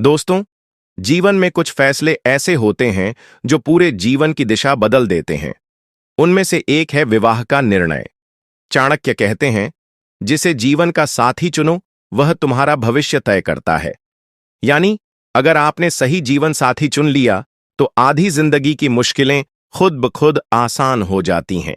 दोस्तों, जीवन में कुछ फैसले ऐसे होते हैं जो पूरे जीवन की दिशा बदल देते हैं। उनमें से एक है विवाह का निर्णय। चाणक्य कहते हैं, जिसे जीवन का साथी चुनो वह तुम्हारा भविष्य तय करता है। यानी अगर आपने सही जीवन साथी चुन लिया तो आधी जिंदगी की मुश्किलें खुद ब खुद आसान हो जाती हैं।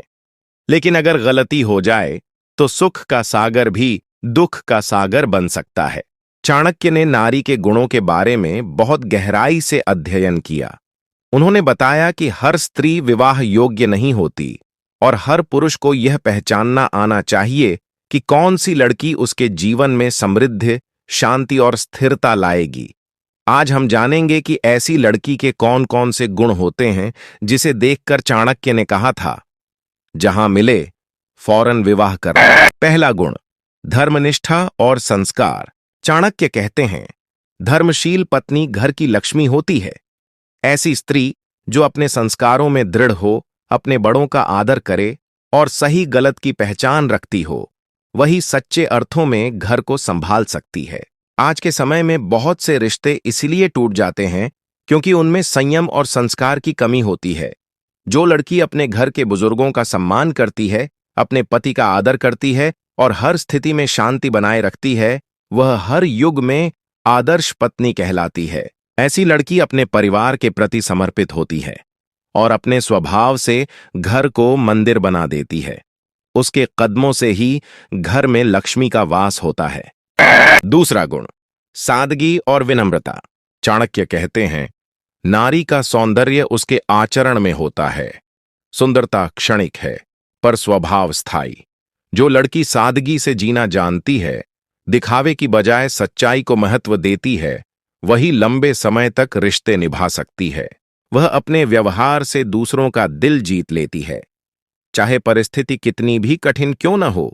लेकिन अगर गलती हो जाए तो सुख का सागर भी दुख का सागर बन सकता है। चाणक्य ने नारी के गुणों के बारे में बहुत गहराई से अध्ययन किया। उन्होंने बताया कि हर स्त्री विवाह योग्य नहीं होती और हर पुरुष को यह पहचानना आना चाहिए कि कौन सी लड़की उसके जीवन में समृद्धि, शांति और स्थिरता लाएगी। आज हम जानेंगे कि ऐसी लड़की के कौन कौन से गुण होते हैं जिसे देखकर चाणक्य ने कहा था, जहां मिले फौरन विवाह कर। पहला गुण, धर्मनिष्ठा और संस्कार। चाणक्य कहते हैं, धर्मशील पत्नी घर की लक्ष्मी होती है। ऐसी स्त्री जो अपने संस्कारों में दृढ़ हो, अपने बड़ों का आदर करे और सही गलत की पहचान रखती हो, वही सच्चे अर्थों में घर को संभाल सकती है। आज के समय में बहुत से रिश्ते इसलिए टूट जाते हैं क्योंकि उनमें संयम और संस्कार की कमी होती है। जो लड़की अपने घर के बुजुर्गों का सम्मान करती है, अपने पति का आदर करती है और हर स्थिति में शांति बनाए रखती है, वह हर युग में आदर्श पत्नी कहलाती है। ऐसी लड़की अपने परिवार के प्रति समर्पित होती है और अपने स्वभाव से घर को मंदिर बना देती है। उसके कदमों से ही घर में लक्ष्मी का वास होता है। दूसरा गुण, सादगी और विनम्रता। चाणक्य कहते हैं, नारी का सौंदर्य उसके आचरण में होता है। सुंदरता क्षणिक है पर स्वभाव स्थायी। जो लड़की सादगी से जीना जानती है, दिखावे की बजाय सच्चाई को महत्व देती है, वही लंबे समय तक रिश्ते निभा सकती है। वह अपने व्यवहार से दूसरों का दिल जीत लेती है। चाहे परिस्थिति कितनी भी कठिन क्यों न हो,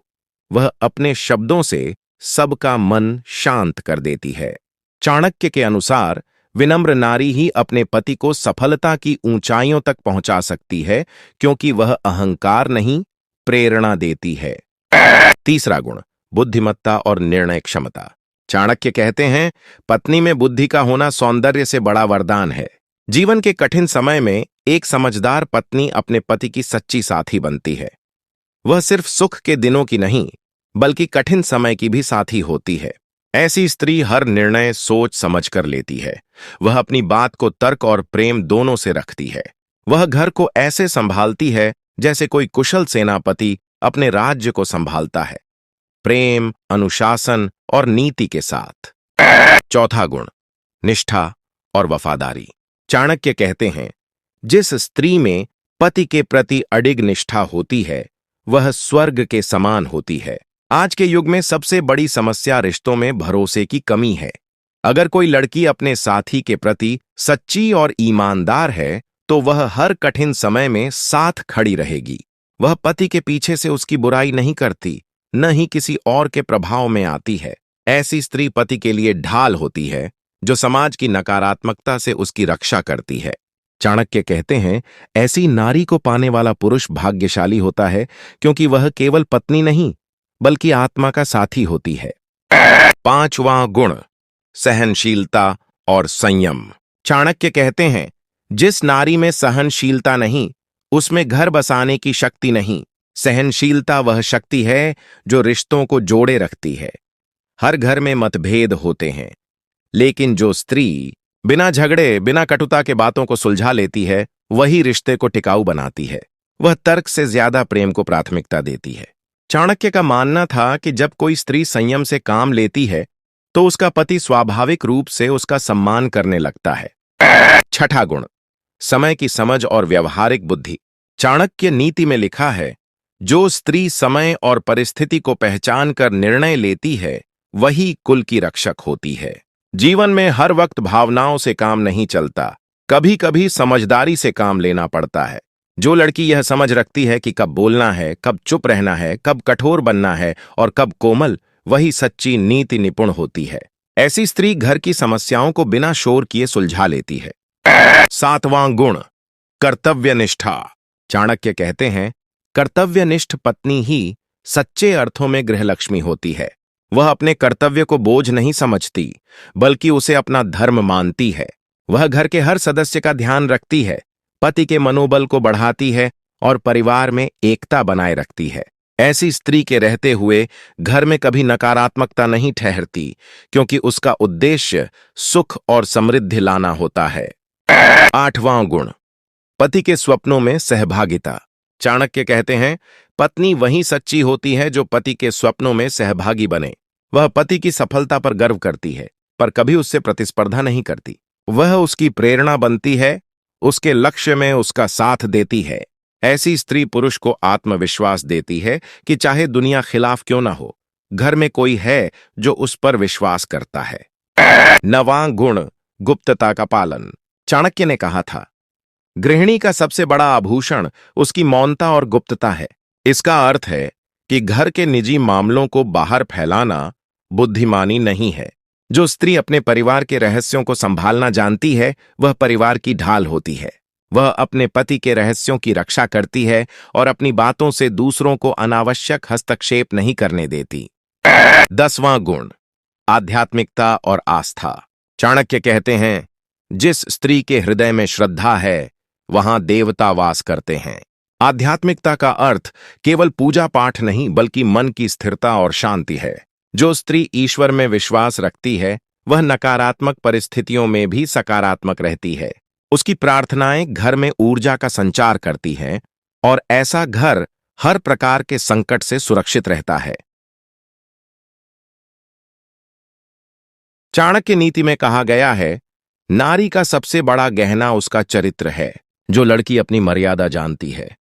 वह अपने शब्दों से सबका मन शांत कर देती है। चाणक्य के अनुसार विनम्र नारी ही अपने पति को सफलता की ऊंचाइयों तक पहुंचा सकती है, क्योंकि वह अहंकार नहीं, प्रेरणा देती है। तीसरा गुण, बुद्धिमत्ता और निर्णय क्षमता। चाणक्य कहते हैं, पत्नी में बुद्धि का होना सौंदर्य से बड़ा वरदान है। जीवन के कठिन समय में एक समझदार पत्नी अपने पति की सच्ची साथी बनती है। वह सिर्फ सुख के दिनों की नहीं, बल्कि कठिन समय की भी साथी होती है। ऐसी स्त्री हर निर्णय सोच समझ कर लेती है। वह अपनी बात को तर्क और प्रेम दोनों से रखती है। वह घर को ऐसे संभालती है जैसे कोई कुशल सेनापति अपने राज्य को संभालता है, प्रेम, अनुशासन और नीति के साथ। चौथा गुण, निष्ठा और वफादारी। चाणक्य कहते हैं, जिस स्त्री में पति के प्रति अडिग निष्ठा होती है, वह स्वर्ग के समान होती है। आज के युग में सबसे बड़ी समस्या रिश्तों में भरोसे की कमी है। अगर कोई लड़की अपने साथी के प्रति सच्ची और ईमानदार है, तो वह हर कठिन समय में साथ खड़ी रहेगी। वह पति के पीछे से उसकी बुराई नहीं करती, न ही किसी और के प्रभाव में आती है। ऐसी स्त्री पति के लिए ढाल होती है, जो समाज की नकारात्मकता से उसकी रक्षा करती है। चाणक्य कहते हैं, ऐसी नारी को पाने वाला पुरुष भाग्यशाली होता है, क्योंकि वह केवल पत्नी नहीं, बल्कि आत्मा का साथी होती है। पांचवां गुण, सहनशीलता और संयम। चाणक्य कहते हैं, जिस नारी में सहनशीलता नहीं, उसमें घर बसाने की शक्ति नहीं। सहनशीलता वह शक्ति है जो रिश्तों को जोड़े रखती है। हर घर में मतभेद होते हैं, लेकिन जो स्त्री बिना झगड़े, बिना कटुता के बातों को सुलझा लेती है, वही रिश्ते को टिकाऊ बनाती है। वह तर्क से ज्यादा प्रेम को प्राथमिकता देती है। चाणक्य का मानना था कि जब कोई स्त्री संयम से काम लेती है, तो उसका पति स्वाभाविक रूप से उसका सम्मान करने लगता है। छठा गुण, समय की समझ और व्यवहारिक बुद्धि। चाणक्य नीति में लिखा है, जो स्त्री समय और परिस्थिति को पहचान कर निर्णय लेती है, वही कुल की रक्षक होती है। जीवन में हर वक्त भावनाओं से काम नहीं चलता, कभी कभी समझदारी से काम लेना पड़ता है। जो लड़की यह समझ रखती है कि कब बोलना है, कब चुप रहना है, कब कठोर बनना है और कब कोमल, वही सच्ची नीति निपुण होती है। ऐसी स्त्री घर की समस्याओं को बिना शोर किए सुलझा लेती है। सातवां गुण, कर्तव्यनिष्ठा। चाणक्य कहते हैं, कर्तव्यनिष्ठ पत्नी ही सच्चे अर्थों में गृहलक्ष्मी होती है। वह अपने कर्तव्य को बोझ नहीं समझती, बल्कि उसे अपना धर्म मानती है। वह घर के हर सदस्य का ध्यान रखती है, पति के मनोबल को बढ़ाती है और परिवार में एकता बनाए रखती है। ऐसी स्त्री के रहते हुए घर में कभी नकारात्मकता नहीं ठहरती, क्योंकि उसका उद्देश्य सुख और समृद्धि लाना होता है। 8वां गुण, पति के स्वप्नों में सहभागिता। चाणक्य कहते हैं, पत्नी वही सच्ची होती है जो पति के स्वप्नों में सहभागी बने। वह पति की सफलता पर गर्व करती है, पर कभी उससे प्रतिस्पर्धा नहीं करती। वह उसकी प्रेरणा बनती है, उसके लक्ष्य में उसका साथ देती है। ऐसी स्त्री पुरुष को आत्मविश्वास देती है कि चाहे दुनिया खिलाफ क्यों ना हो, घर में कोई है जो उस पर विश्वास करता है। 9वां गुण, गुप्तता का पालन। चाणक्य ने कहा था, गृहिणी का सबसे बड़ा आभूषण उसकी मौनता और गुप्तता है। इसका अर्थ है कि घर के निजी मामलों को बाहर फैलाना बुद्धिमानी नहीं है। जो स्त्री अपने परिवार के रहस्यों को संभालना जानती है, वह परिवार की ढाल होती है। वह अपने पति के रहस्यों की रक्षा करती है और अपनी बातों से दूसरों को अनावश्यक हस्तक्षेप नहीं करने देती। 10वां गुण, आध्यात्मिकता और आस्था। चाणक्य कहते हैं, जिस स्त्री के हृदय में श्रद्धा है, वहां देवता वास करते हैं। आध्यात्मिकता का अर्थ केवल पूजा पाठ नहीं, बल्कि मन की स्थिरता और शांति है। जो स्त्री ईश्वर में विश्वास रखती है, वह नकारात्मक परिस्थितियों में भी सकारात्मक रहती है। उसकी प्रार्थनाएं घर में ऊर्जा का संचार करती हैं और ऐसा घर हर प्रकार के संकट से सुरक्षित रहता है। चाणक्य नीति में कहा गया है, नारी का सबसे बड़ा गहना उसका चरित्र है। जो लड़की अपनी मर्यादा जानती है,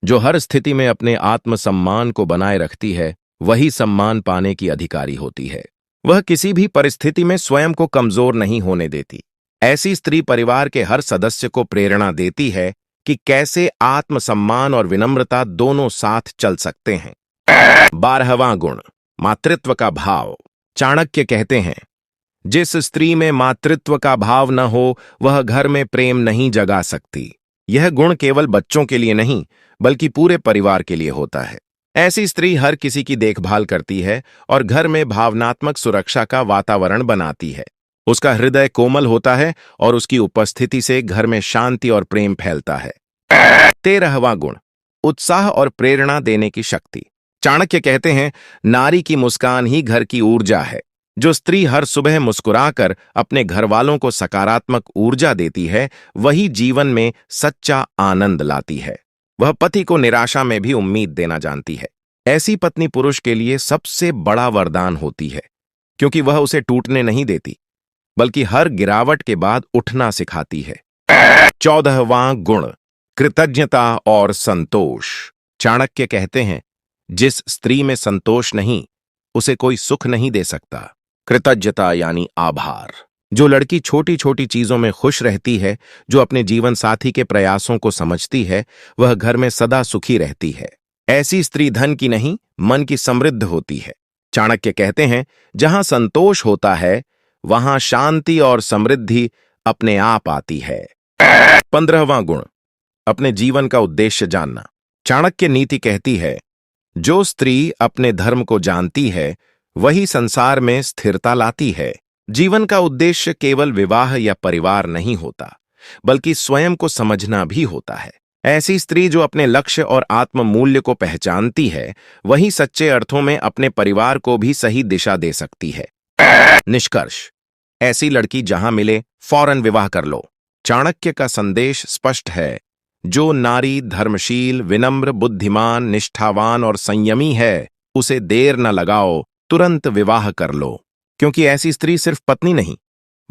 जो हर स्थिति में अपने आत्मसम्मान को बनाए रखती है, वही सम्मान पाने की अधिकारी होती है। वह किसी भी परिस्थिति में स्वयं को कमजोर नहीं होने देती। ऐसी स्त्री परिवार के हर सदस्य को प्रेरणा देती है कि कैसे आत्मसम्मान और विनम्रता दोनों साथ चल सकते हैं। 12वां गुण, मातृत्व का भाव। चाणक्य कहते हैं, जिस स्त्री में मातृत्व का भाव न हो, वह घर में प्रेम नहीं जगा सकती। यह गुण केवल बच्चों के लिए नहीं, बल्कि पूरे परिवार के लिए होता है। ऐसी स्त्री हर किसी की देखभाल करती है और घर में भावनात्मक सुरक्षा का वातावरण बनाती है। उसका हृदय कोमल होता है और उसकी उपस्थिति से घर में शांति और प्रेम फैलता है। 13वां गुण, उत्साह और प्रेरणा देने की शक्ति। चाणक्य कहते हैं, नारी की मुस्कान ही घर की ऊर्जा है। जो स्त्री हर सुबह मुस्कुराकर अपने घरवालों को सकारात्मक ऊर्जा देती है, वही जीवन में सच्चा आनंद लाती है। वह पति को निराशा में भी उम्मीद देना जानती है। ऐसी पत्नी पुरुष के लिए सबसे बड़ा वरदान होती है, क्योंकि वह उसे टूटने नहीं देती, बल्कि हर गिरावट के बाद उठना सिखाती है। 14वां गुण, कृतज्ञता और संतोष। चाणक्य कहते हैं, जिस स्त्री में संतोष नहीं, उसे कोई सुख नहीं दे सकता। कृतज्ञता यानी आभार। जो लड़की छोटी छोटी चीजों में खुश रहती है, जो अपने जीवन साथी के प्रयासों को समझती है, वह घर में सदा सुखी रहती है। ऐसी स्त्री धन की नहीं, मन की समृद्ध होती है। चाणक्य कहते हैं, जहां संतोष होता है, वहां शांति और समृद्धि अपने आप आती है। 15वां गुण, अपने जीवन का उद्देश्य जानना। चाणक्य नीति कहती है, जो स्त्री अपने धर्म को जानती है, वही संसार में स्थिरता लाती है। जीवन का उद्देश्य केवल विवाह या परिवार नहीं होता, बल्कि स्वयं को समझना भी होता है। ऐसी स्त्री जो अपने लक्ष्य और आत्म मूल्य को पहचानती है, वही सच्चे अर्थों में अपने परिवार को भी सही दिशा दे सकती है। निष्कर्ष, ऐसी लड़की जहां मिले, फौरन विवाह कर लो। चाणक्य का संदेश स्पष्ट है, जो नारी धर्मशील, विनम्र, बुद्धिमान, निष्ठावान और संयमी है, उसे देर न लगाओ, तुरंत विवाह कर लो। क्योंकि ऐसी स्त्री सिर्फ पत्नी नहीं,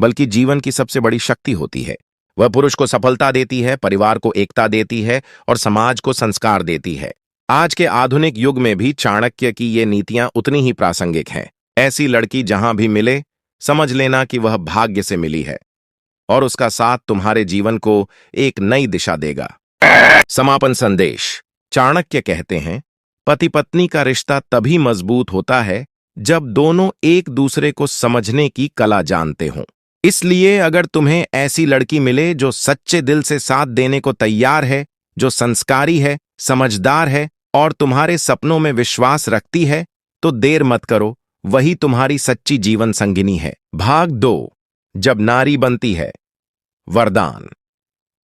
बल्कि जीवन की सबसे बड़ी शक्ति होती है। वह पुरुष को सफलता देती है, परिवार को एकता देती है और समाज को संस्कार देती है। आज के आधुनिक युग में भी चाणक्य की ये नीतियां उतनी ही प्रासंगिक हैं। ऐसी लड़की जहां भी मिले, समझ लेना कि वह भाग्य से मिली है और उसका साथ तुम्हारे जीवन को एक नई दिशा देगा। समापन संदेश। चाणक्य कहते हैं, पति पत्नी का रिश्ता तभी मजबूत होता है जब दोनों एक दूसरे को समझने की कला जानते हों। इसलिए अगर तुम्हें ऐसी लड़की मिले जो सच्चे दिल से साथ देने को तैयार है, जो संस्कारी है, समझदार है और तुम्हारे सपनों में विश्वास रखती है, तो देर मत करो, वही तुम्हारी सच्ची जीवन संगिनी है। भाग 2, जब नारी बनती है। वरदान।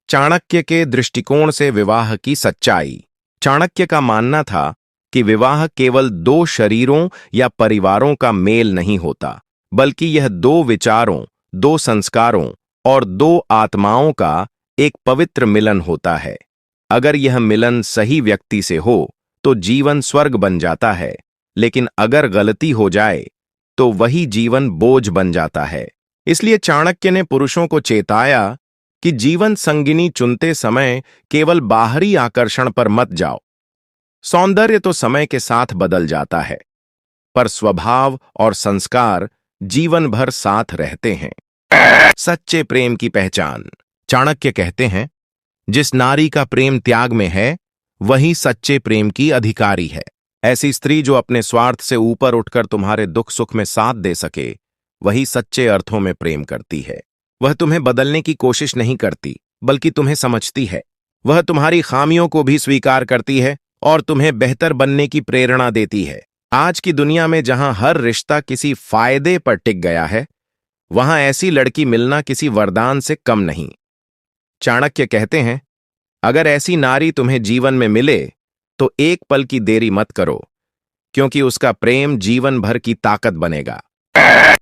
चाणक्य के दृष्टिकोण से विवाह की सच्चाई। चाणक्य का मानना था कि विवाह केवल दो शरीरों या परिवारों का मेल नहीं होता, बल्कि यह दो विचारों, दो संस्कारों और दो आत्माओं का एक पवित्र मिलन होता है। अगर यह मिलन सही व्यक्ति से हो तो जीवन स्वर्ग बन जाता है, लेकिन अगर गलती हो जाए तो वही जीवन बोझ बन जाता है। इसलिए चाणक्य ने पुरुषों को चेताया कि जीवन संगिनी चुनते समय केवल बाहरी आकर्षण पर मत जाओ। सौंदर्य तो समय के साथ बदल जाता है, पर स्वभाव और संस्कार जीवन भर साथ रहते हैं। सच्चे प्रेम की पहचान। चाणक्य कहते हैं, जिस नारी का प्रेम त्याग में है वही सच्चे प्रेम की अधिकारी है। ऐसी स्त्री जो अपने स्वार्थ से ऊपर उठकर तुम्हारे दुख सुख में साथ दे सके, वही सच्चे अर्थों में प्रेम करती है। वह तुम्हें बदलने की कोशिश नहीं करती, बल्कि तुम्हें समझती है। वह तुम्हारी खामियों को भी स्वीकार करती है और तुम्हें बेहतर बनने की प्रेरणा देती है। आज की दुनिया में जहां हर रिश्ता किसी फायदे पर टिक गया है, वहां ऐसी लड़की मिलना किसी वरदान से कम नहीं। चाणक्य कहते हैं, अगर ऐसी नारी तुम्हें जीवन में मिले तो एक पल की देरी मत करो, क्योंकि उसका प्रेम जीवन भर की ताकत बनेगा।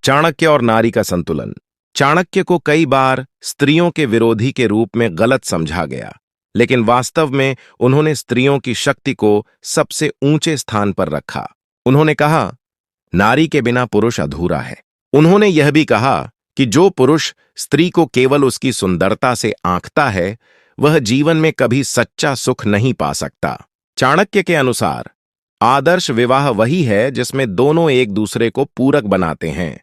चाणक्य और नारी का संतुलन। चाणक्य को कई बार स्त्रियों के विरोधी के रूप में गलत समझा गया, लेकिन वास्तव में उन्होंने स्त्रियों की शक्ति को सबसे ऊंचे स्थान पर रखा। उन्होंने कहा, नारी के बिना पुरुष अधूरा है। उन्होंने यह भी कहा कि जो पुरुष स्त्री को केवल उसकी सुंदरता से आंकता है, वह जीवन में कभी सच्चा सुख नहीं पा सकता। चाणक्य के अनुसार आदर्श विवाह वही है जिसमें दोनों एक दूसरे को पूरक बनाते हैं,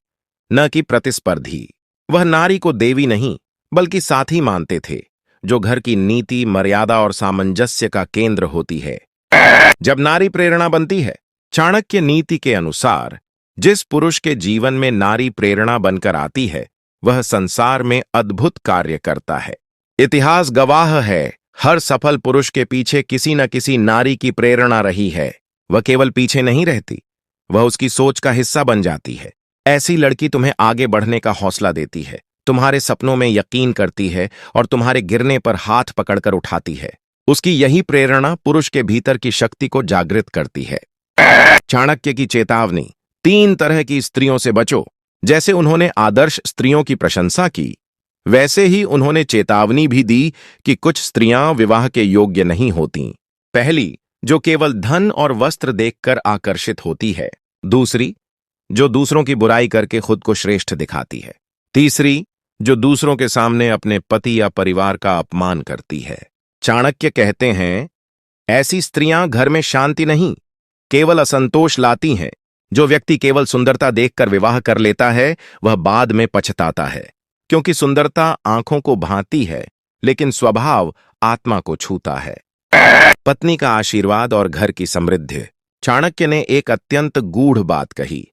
न कि प्रतिस्पर्धी। वह नारी को देवी नहीं, बल्कि साथी मानते थे, जो घर की नीति, मर्यादा और सामंजस्य का केंद्र होती है। जब नारी प्रेरणा बनती है। चाणक्य नीति के अनुसार जिस पुरुष के जीवन में नारी प्रेरणा बनकर आती है, वह संसार में अद्भुत कार्य करता है। इतिहास गवाह है, हर सफल पुरुष के पीछे किसी न किसी नारी की प्रेरणा रही है। वह केवल पीछे नहीं रहती, वह उसकी सोच का हिस्सा बन जाती है। ऐसी लड़की तुम्हें आगे बढ़ने का हौसला देती है, तुम्हारे सपनों में यकीन करती है और तुम्हारे गिरने पर हाथ पकड़कर उठाती है। उसकी यही प्रेरणा पुरुष के भीतर की शक्ति को जागृत करती है। चाणक्य की चेतावनी। 3 तरह की स्त्रियों से बचो। जैसे उन्होंने आदर्श स्त्रियों की प्रशंसा की, वैसे ही उन्होंने चेतावनी भी दी कि कुछ स्त्रियां विवाह के योग्य नहीं होतीं। पहली, जो केवल धन और वस्त्र देखकर आकर्षित होती है। दूसरी, जो दूसरों की बुराई करके खुद को श्रेष्ठ दिखाती है। तीसरी, जो दूसरों के सामने अपने पति या परिवार का अपमान करती है। चाणक्य कहते हैं, ऐसी स्त्रियां घर में शांति नहीं, केवल असंतोष लाती हैं। जो व्यक्ति केवल सुंदरता देखकर विवाह कर लेता है, वह बाद में पछताता है, क्योंकि सुंदरता आंखों को भाती है, लेकिन स्वभाव आत्मा को छूता है। पत्नी का आशीर्वाद और घर की समृद्धि। चाणक्य ने एक अत्यंत गूढ़ बात कही,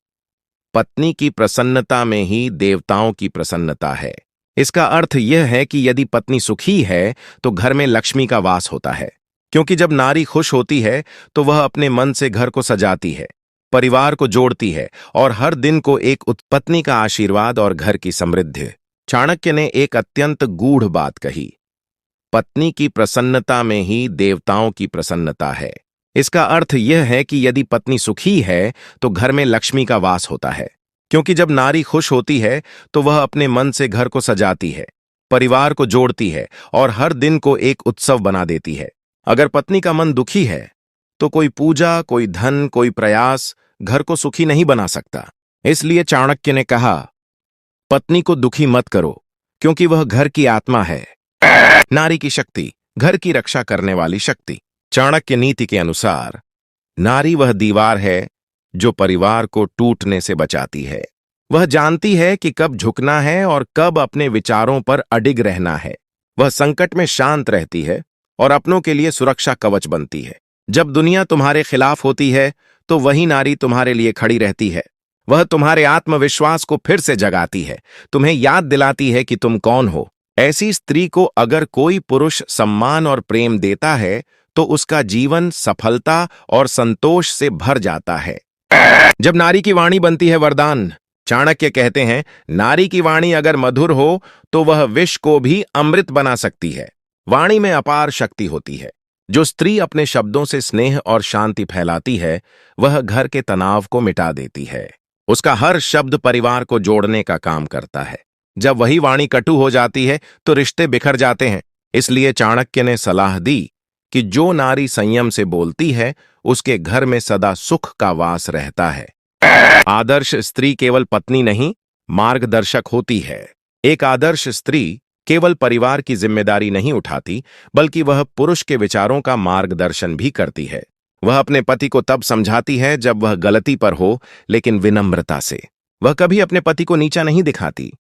पत्नी की प्रसन्नता में ही देवताओं की प्रसन्नता है। इसका अर्थ यह है कि यदि पत्नी सुखी है तो घर में लक्ष्मी का वास होता है, क्योंकि जब नारी खुश होती है तो वह अपने मन से घर को सजाती है, परिवार को जोड़ती है और हर दिन को एक पत्नी का आशीर्वाद और घर की समृद्धि। चाणक्य ने एक अत्यंत गूढ़ बात कही, पत्नी की प्रसन्नता में ही देवताओं की प्रसन्नता है। इसका अर्थ यह है कि यदि पत्नी सुखी है तो घर में लक्ष्मी का वास होता है, क्योंकि जब नारी खुश होती है तो वह अपने मन से घर को सजाती है, परिवार को जोड़ती है और हर दिन को एक उत्सव बना देती है। अगर पत्नी का मन दुखी है तो कोई पूजा, कोई धन, कोई प्रयास घर को सुखी नहीं बना सकता। इसलिए चाणक्य ने कहा, पत्नी को दुखी मत करो, क्योंकि वह घर की आत्मा है। नारी की शक्ति, घर की रक्षा करने वाली शक्ति। चाणक्य नीति के अनुसार नारी वह दीवार है जो परिवार को टूटने से बचाती है। वह जानती है कि कब झुकना है और कब अपने विचारों पर अडिग रहना है। वह संकट में शांत रहती है और अपनों के लिए सुरक्षा कवच बनती है। जब दुनिया तुम्हारे खिलाफ होती है तो वही नारी तुम्हारे लिए खड़ी रहती है। वह तुम्हारे आत्मविश्वास को फिर से जगाती है, तुम्हें याद दिलाती है कि तुम कौन हो। ऐसी स्त्री को अगर कोई पुरुष सम्मान और प्रेम देता है तो उसका जीवन सफलता और संतोष से भर जाता है। जब नारी की वाणी बनती है वरदान। चाणक्य कहते हैं, नारी की वाणी अगर मधुर हो तो वह विष को भी अमृत बना सकती है। वाणी में अपार शक्ति होती है। जो स्त्री अपने शब्दों से स्नेह और शांति फैलाती है, वह घर के तनाव को मिटा देती है। उसका हर शब्द परिवार को जोड़ने का काम करता है। जब वही वाणी कटु हो जाती है तो रिश्ते बिखर जाते हैं। इसलिए चाणक्य ने सलाह दी कि जो नारी संयम से बोलती है, उसके घर में सदा सुख का वास रहता है। आदर्श स्त्री केवल पत्नी नहीं, मार्गदर्शक होती है। एक आदर्श स्त्री केवल परिवार की जिम्मेदारी नहीं उठाती, बल्कि वह पुरुष के विचारों का मार्गदर्शन भी करती है। वह अपने पति को तब समझाती है जब वह गलती पर हो, लेकिन विनम्रता से। वह कभी अपने पति को नीचा नहीं दिखाती,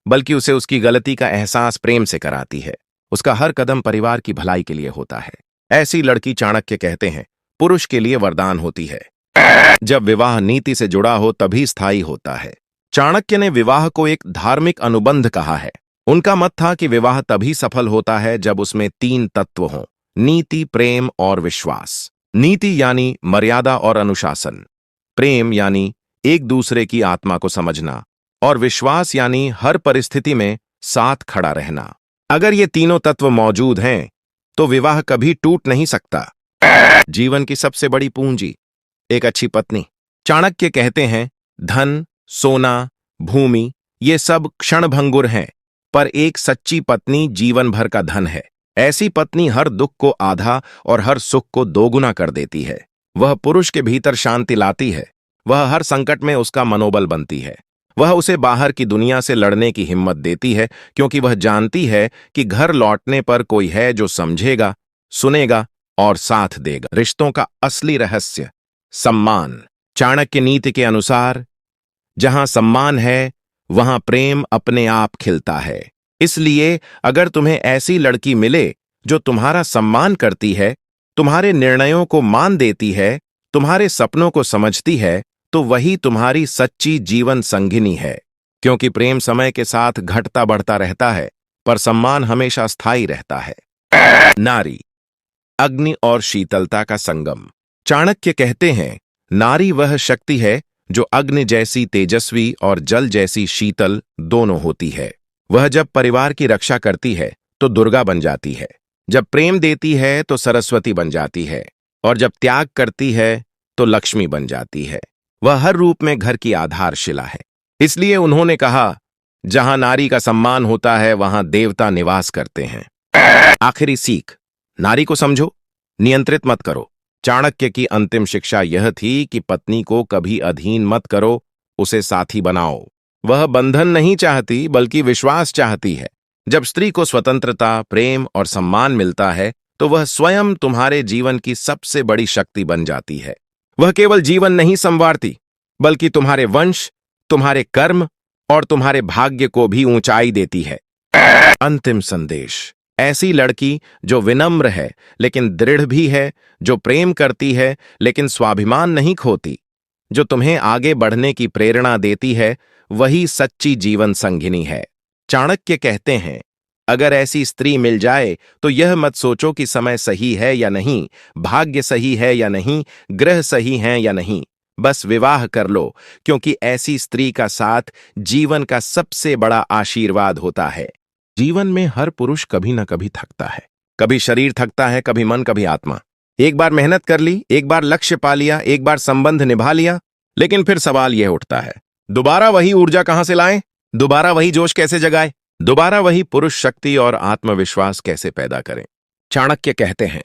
बल्कि उसे उसकी गलती का एहसास प्रेम से कराती है। उसका हर कदम परिवार की भलाई के लिए होता है। ऐसी लड़की, चाणक्य कहते हैं, पुरुष के लिए वरदान होती है। जब विवाह नीति से जुड़ा हो तभी स्थायी होता है। चाणक्य ने विवाह को एक धार्मिक अनुबंध कहा है। उनका मत था कि विवाह तभी सफल होता है जब उसमें 3 तत्व हों: नीति, प्रेम और विश्वास। नीति यानी मर्यादा और अनुशासन, प्रेम यानी एक दूसरे की आत्मा को समझना, और विश्वास यानी हर परिस्थिति में साथ खड़ा रहना। अगर ये तीनों तत्व मौजूद हैं तो विवाह कभी टूट नहीं सकता। जीवन की सबसे बड़ी पूंजी एक अच्छी पत्नी। चाणक्य कहते हैं, धन, सोना, भूमि ये सब क्षणभंगुर हैं, पर एक सच्ची पत्नी जीवन भर का धन है। ऐसी पत्नी हर दुख को आधा और हर सुख को दोगुना कर देती है। वह पुरुष के भीतर शांति लाती है। वह हर संकट में उसका मनोबल बनती है। वह उसे बाहर की दुनिया से लड़ने की हिम्मत देती है, क्योंकि वह जानती है कि घर लौटने पर कोई है जो समझेगा, सुनेगा और साथ देगा। रिश्तों का असली रहस्य सम्मान। चाणक्य नीति के अनुसार जहां सम्मान है, वहां प्रेम अपने आप खिलता है। इसलिए अगर तुम्हें ऐसी लड़की मिले जो तुम्हारा सम्मान करती है, तुम्हारे निर्णयों को मान देती है, तुम्हारे सपनों को समझती है, तो वही तुम्हारी सच्ची जीवन संगिनी है। क्योंकि प्रेम समय के साथ घटता बढ़ता रहता है, पर सम्मान हमेशा स्थायी रहता है। नारी, अग्नि और शीतलता का संगम। चाणक्य कहते हैं, नारी वह शक्ति है जो अग्नि जैसी तेजस्वी और जल जैसी शीतल दोनों होती है। वह जब परिवार की रक्षा करती है तो दुर्गा बन जाती है, जब प्रेम देती है तो सरस्वती बन जाती है, और जब त्याग करती है तो लक्ष्मी बन जाती है। वह हर रूप में घर की आधारशिला है। इसलिए उन्होंने कहा, जहां नारी का सम्मान होता है वहां देवता निवास करते हैं। आखिरी सीख, नारी को समझो, नियंत्रित मत करो। चाणक्य की अंतिम शिक्षा यह थी कि पत्नी को कभी अधीन मत करो, उसे साथी बनाओ। वह बंधन नहीं चाहती, बल्कि विश्वास चाहती है। जब स्त्री को स्वतंत्रता, प्रेम और सम्मान मिलता है तो वह स्वयं तुम्हारे जीवन की सबसे बड़ी शक्ति बन जाती है। वह केवल जीवन नहीं संवारती, बल्कि तुम्हारे वंश, तुम्हारे कर्म और तुम्हारे भाग्य को भी ऊंचाई देती है। अंतिम संदेश, ऐसी लड़की जो विनम्र है लेकिन दृढ़ भी है, जो प्रेम करती है लेकिन स्वाभिमान नहीं खोती, जो तुम्हें आगे बढ़ने की प्रेरणा देती है, वही सच्ची जीवन संगिनी है। चाणक्य कहते हैं, अगर ऐसी स्त्री मिल जाए तो यह मत सोचो कि समय सही है या नहीं, भाग्य सही है या नहीं, ग्रह सही हैं या नहीं। बस विवाह कर लो, क्योंकि ऐसी स्त्री का साथ जीवन का सबसे बड़ा आशीर्वाद होता है। जीवन में हर पुरुष कभी न कभी थकता है। कभी शरीर थकता है, कभी मन, कभी आत्मा। एक बार मेहनत कर ली, एक बार लक्ष्य पा लिया, एक बार संबंध निभा लिया, लेकिन फिर सवाल यह उठता है, दोबारा वही ऊर्जा कहां से लाएं? दोबारा वही जोश कैसे जगाए? दोबारा वही पुरुष शक्ति और आत्मविश्वास कैसे पैदा करें? चाणक्य कहते हैं,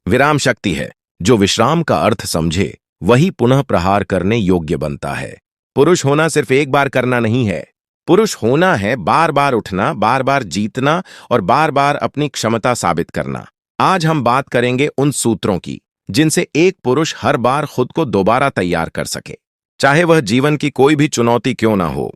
विराम शक्ति है। जो विश्राम का अर्थ समझे वही पुनः प्रहार करने योग्य बनता है। पुरुष होना सिर्फ एक बार करना नहीं है। पुरुष होना है बार बार उठना, बार बार जीतना और बार बार अपनी क्षमता साबित करना। आज हम बात करेंगे उन सूत्रों की जिनसे एक पुरुष हर बार खुद को दोबारा तैयार कर सके, चाहे वह जीवन की कोई भी चुनौती क्यों ना हो।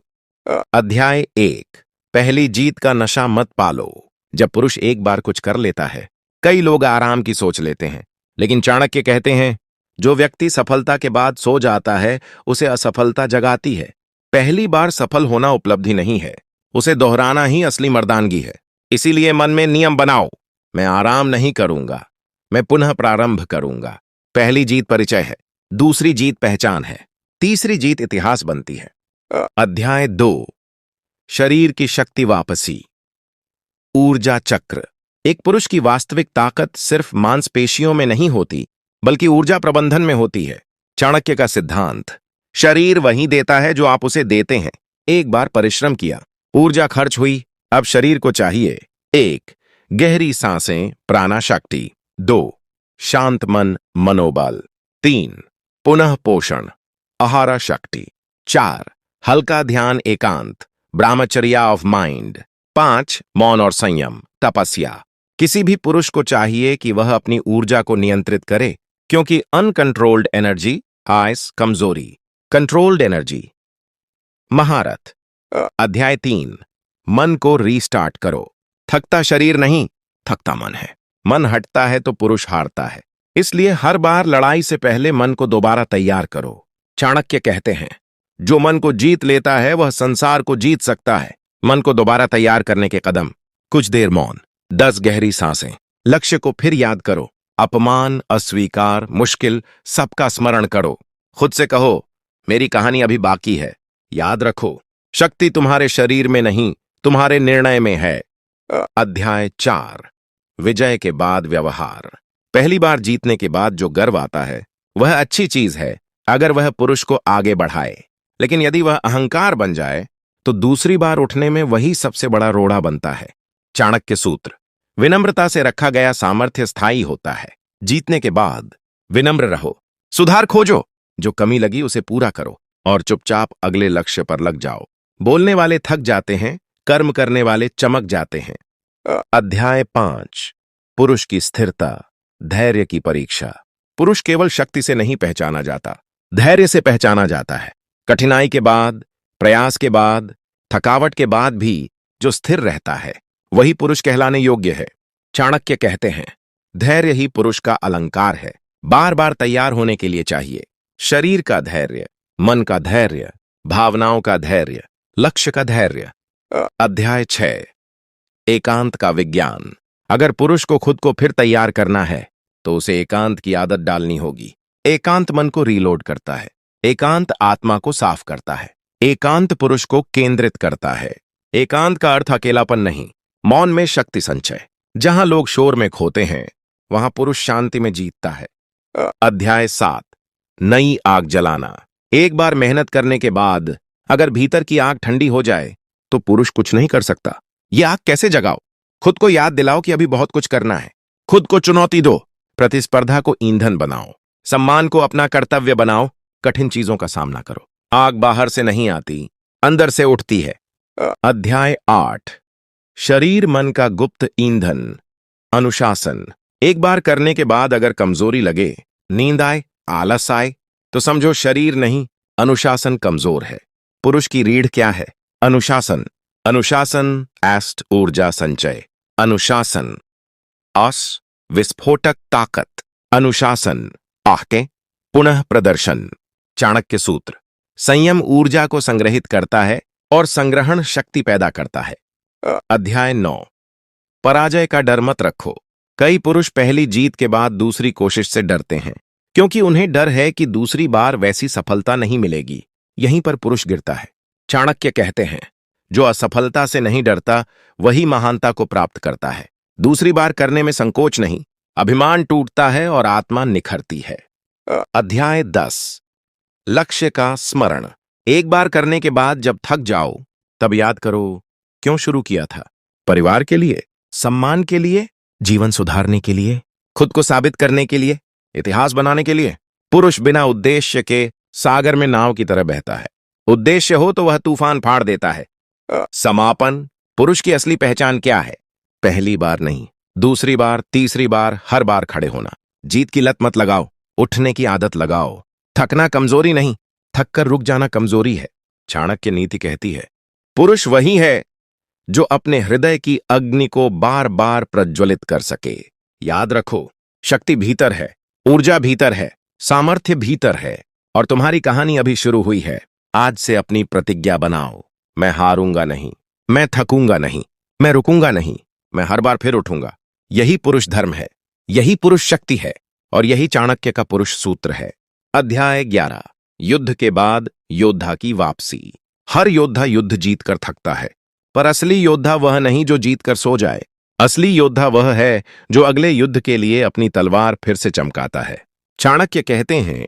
अध्याय 1, पहली जीत का नशा मत पालो। जब पुरुष एक बार कुछ कर लेता है, कई लोग आराम की सोच लेते हैं, लेकिन चाणक्य कहते हैं, जो व्यक्ति सफलता के बाद सो जाता है उसे असफलता जगाती है। पहली बार सफल होना उपलब्धि नहीं है, उसे दोहराना ही असली मर्दानगी है। इसीलिए मन में नियम बनाओ, मैं आराम नहीं करूंगा, मैं पुनः प्रारंभ करूंगा। पहली जीत परिचय है, दूसरी जीत पहचान है, तीसरी जीत इतिहास बनती है। अध्याय 2, शरीर की शक्ति वापसी। ऊर्जा चक्र। एक पुरुष की वास्तविक ताकत सिर्फ मांसपेशियों में नहीं होती, बल्कि ऊर्जा प्रबंधन में होती है। चाणक्य का सिद्धांत। शरीर वही देता है जो आप उसे देते हैं। एक बार परिश्रम किया, ऊर्जा खर्च हुई, अब शरीर को चाहिए 1. गहरी सांसें, प्राणा शक्ति। 2. शांत मन, मनोबल। 3. पुनः पोषण, आहारा शक्ति। 4. हल्का ध्यान, एकांत, ब्रह्मचर्या ऑफ माइंड। 5. मौन और संयम, तपस्या। किसी भी पुरुष को चाहिए कि वह अपनी ऊर्जा को नियंत्रित करे, क्योंकि अनकंट्रोल्ड एनर्जी आइस कमजोरी, कंट्रोल्ड एनर्जी महारत। अध्याय 3, मन को रीस्टार्ट करो। थकता शरीर नहीं, थकता मन है। मन हटता है तो पुरुष हारता है। इसलिए हर बार लड़ाई से पहले मन को दोबारा तैयार करो। चाणक्य कहते हैं, जो मन को जीत लेता है वह संसार को जीत सकता है। मन को दोबारा तैयार करने के कदम। कुछ देर मौन, 10 गहरी सांसें, लक्ष्य को फिर याद करो। अपमान, अस्वीकार, मुश्किल, सबका स्मरण करो। खुद से कहो, मेरी कहानी अभी बाकी है। याद रखो, शक्ति तुम्हारे शरीर में नहीं, तुम्हारे निर्णय में है। अध्याय 4, विजय के बाद व्यवहार। पहली बार जीतने के बाद जो गर्व आता है वह अच्छी चीज है, अगर वह पुरुष को आगे बढ़ाए। लेकिन यदि वह अहंकार बन जाए तो दूसरी बार उठने में वही सबसे बड़ा रोड़ा बनता है। चाणक्य सूत्र। विनम्रता से रखा गया सामर्थ्य स्थायी होता है। जीतने के बाद विनम्र रहो, सुधार खोजो, जो कमी लगी उसे पूरा करो और चुपचाप अगले लक्ष्य पर लग जाओ। बोलने वाले थक जाते हैं, कर्म करने वाले चमक जाते हैं। अध्याय 5, पुरुष की स्थिरता, धैर्य की परीक्षा। पुरुष केवल शक्ति से नहीं पहचाना जाता, धैर्य से पहचाना जाता है। कठिनाई के बाद, प्रयास के बाद, थकावट के बाद भी जो स्थिर रहता है वही पुरुष कहलाने योग्य है। चाणक्य कहते हैं, धैर्य ही पुरुष का अलंकार है। बार बार तैयार होने के लिए चाहिए। शरीर का धैर्य, मन का धैर्य, भावनाओं का धैर्य, लक्ष्य का धैर्य। अध्याय 6, एकांत का विज्ञान। अगर पुरुष को खुद को फिर तैयार करना है तो उसे एकांत की आदत डालनी होगी। एकांत मन को रीलोड करता है, एकांत आत्मा को साफ करता है, एकांत पुरुष को केंद्रित करता है। एकांत का अर्थ अकेलापन नहीं, मौन में शक्ति संचय। जहां लोग शोर में खोते हैं वहां पुरुष शांति में जीतता है। अध्याय 7, नई आग जलाना। एक बार मेहनत करने के बाद अगर भीतर की आग ठंडी हो जाए तो पुरुष कुछ नहीं कर सकता। यह आग कैसे जगाओ? खुद को याद दिलाओ कि अभी बहुत कुछ करना है। खुद को चुनौती दो, प्रतिस्पर्धा को ईंधन बनाओ, सम्मान को अपना कर्तव्य बनाओ, कठिन चीजों का सामना करो। आग बाहर से नहीं आती, अंदर से उठती है। अध्याय 8, शरीर मन का गुप्त ईंधन, अनुशासन। एक बार करने के बाद अगर कमजोरी लगे, नींद आए, आलस आए, तो समझो शरीर नहीं, अनुशासन कमजोर है। पुरुष की रीढ़ क्या है? अनुशासन। अनुशासन एस्ट ऊर्जा संचय। अनुशासन अस विस्फोटक ताकत। अनुशासन आहके पुनः प्रदर्शन। चाणक्य सूत्र। संयम ऊर्जा को संग्रहित करता है और संग्रहण शक्ति पैदा करता है। अध्याय 9, पराजय का डर मत रखो। कई पुरुष पहली जीत के बाद दूसरी कोशिश से डरते हैं, क्योंकि उन्हें डर है कि दूसरी बार वैसी सफलता नहीं मिलेगी। यहीं पर पुरुष गिरता है। चाणक्य कहते हैं, जो असफलता से नहीं डरता वही महानता को प्राप्त करता है। दूसरी बार करने में संकोच नहीं, अभिमान टूटता है और आत्मा निखरती है। अध्याय 10, लक्ष्य का स्मरण। एक बार करने के बाद जब थक जाओ तब याद करो, क्यों शुरू किया था? परिवार के लिए, सम्मान के लिए, जीवन सुधारने के लिए, खुद को साबित करने के लिए, इतिहास बनाने के लिए। पुरुष बिना उद्देश्य के सागर में नाव की तरह बहता है। उद्देश्य हो तो वह तूफान फाड़ देता है। समापन। पुरुष की असली पहचान क्या है? पहली बार नहीं, दूसरी बार, तीसरी बार, हर बार खड़े होना। जीत की लत मत लगाओ, उठने की आदत लगाओ। थकना कमजोरी नहीं, थक कर रुक जाना कमजोरी है। चाणक्य नीति कहती है, पुरुष वही है जो अपने हृदय की अग्नि को बार बार प्रज्वलित कर सके। याद रखो, शक्ति भीतर है, ऊर्जा भीतर है, सामर्थ्य भीतर है, और तुम्हारी कहानी अभी शुरू हुई है। आज से अपनी प्रतिज्ञा बनाओ, मैं हारूंगा नहीं, मैं थकूंगा नहीं, मैं रुकूंगा नहीं, मैं हर बार फिर उठूंगा। यही पुरुष धर्म है, यही पुरुष शक्ति है, और यही चाणक्य का पुरुष सूत्र है। अध्याय 11, युद्ध के बाद योद्धा की वापसी। हर योद्धा युद्ध जीतकर थकता है, पर असली योद्धा वह नहीं जो जीतकर सो जाए। असली योद्धा वह है जो अगले युद्ध के लिए अपनी तलवार फिर से चमकाता है। चाणक्य कहते हैं,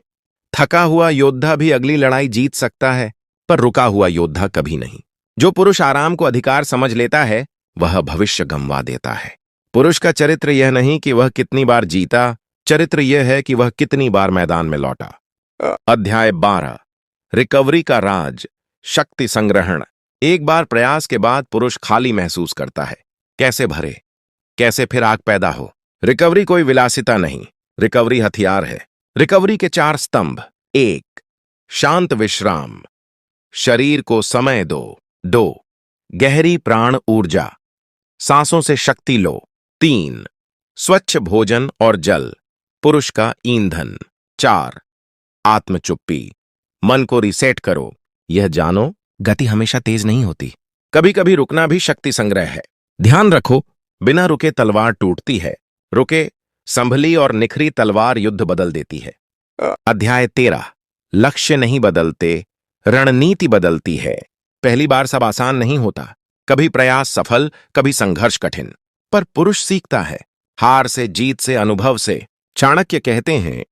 थका हुआ योद्धा भी अगली लड़ाई जीत सकता है, पर रुका हुआ योद्धा कभी नहीं। जो पुरुष आराम को अधिकार समझ लेता है, वह भविष्य गंवा देता है। पुरुष का चरित्र यह नहीं कि वह कितनी बार जीता, चरित्र यह है कि वह कितनी बार मैदान में लौटा। अध्याय 12, रिकवरी का राज, शक्ति संग्रहण। एक बार प्रयास के बाद पुरुष खाली महसूस करता है। कैसे भरे, कैसे फिर आग पैदा हो। रिकवरी कोई विलासिता नहीं, रिकवरी हथियार है। रिकवरी के 4 स्तंभ। 1, शांत विश्राम, शरीर को समय दो। 2, गहरी प्राण ऊर्जा, सांसों से शक्ति लो। 3, स्वच्छ भोजन और जल, पुरुष का ईंधन। 4, आत्म चुप्पी, मन को रिसेट करो। यह जानो, गति हमेशा तेज नहीं होती, कभी कभी रुकना भी शक्ति संग्रह है। ध्यान रखो, बिना रुके तलवार टूटती है, रुके संभली और निखरी तलवार युद्ध बदल देती है। अध्याय 13, लक्ष्य नहीं बदलते, रणनीति बदलती है। पहली बार सब आसान नहीं होता, कभी प्रयास सफल, कभी संघर्ष कठिन, पर पुरुष सीखता है, हार से, जीत से, अनुभव से। चाणक्य कहते हैं,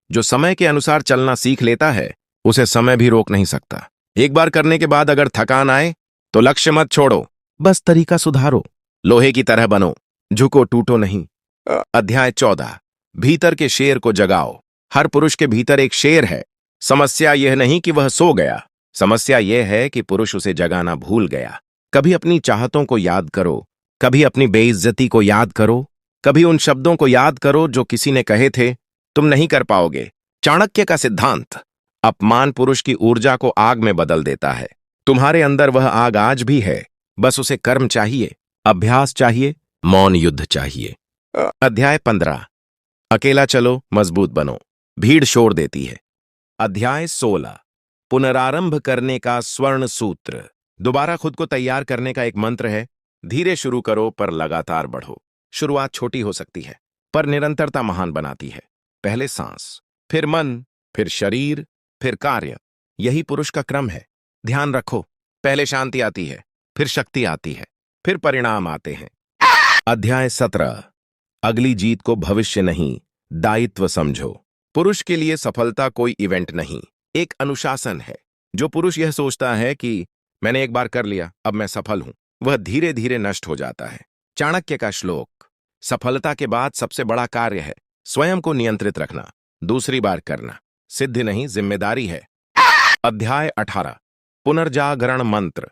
जो समय के अनुसार चलना सीख लेता है, उसे समय भी रोक नहीं सकता। एक बार करने के बाद अगर थकान आए तो लक्ष्य मत छोड़ो, बस तरीका सुधारो। लोहे की तरह बनो, झुको टूटो नहीं। अध्याय 14, भीतर के शेर को जगाओ। हर पुरुष के भीतर एक शेर है। समस्या यह नहीं कि वह सो गया, समस्या यह है कि पुरुष उसे जगाना भूल गया। कभी अपनी चाहतों को याद करो, कभी अपनी बेइज्जती को याद करो, कभी उन शब्दों को याद करो जो किसी ने कहे थे, तुम नहीं कर पाओगे। चाणक्य का सिद्धांत, अपमान पुरुष की ऊर्जा को आग में बदल देता है। तुम्हारे अंदर वह आग आज भी है, बस उसे कर्म चाहिए, अभ्यास चाहिए, मौन युद्ध चाहिए। अध्याय 15, अकेला चलो, मजबूत बनो, भीड़ शोर देती है। अध्याय 16, पुनरारंभ करने का स्वर्ण सूत्र। दोबारा खुद को तैयार करने का एक मंत्र है, धीरे शुरू करो पर लगातार बढ़ो। शुरुआत छोटी हो सकती है, पर निरंतरता महान बनाती है। पहले सांस, फिर मन, फिर शरीर, फिर कार्य। यही पुरुष का क्रम है। ध्यान रखो, पहले शांति आती है, फिर शक्ति आती है, फिर परिणाम आते हैं। अध्याय 17, अगली जीत को भविष्य नहीं, दायित्व समझो। पुरुष के लिए सफलता कोई इवेंट नहीं, एक अनुशासन है। जो पुरुष यह सोचता है कि मैंने एक बार कर लिया, अब मैं सफल हूं, वह धीरे धीरे नष्ट हो जाता है। चाणक्य का श्लोक, सफलता के बाद सबसे बड़ा कार्य है स्वयं को नियंत्रित रखना, दूसरी बार करना सिद्धि नहीं, जिम्मेदारी है। अध्याय 18, पुनर्जागरण मंत्र।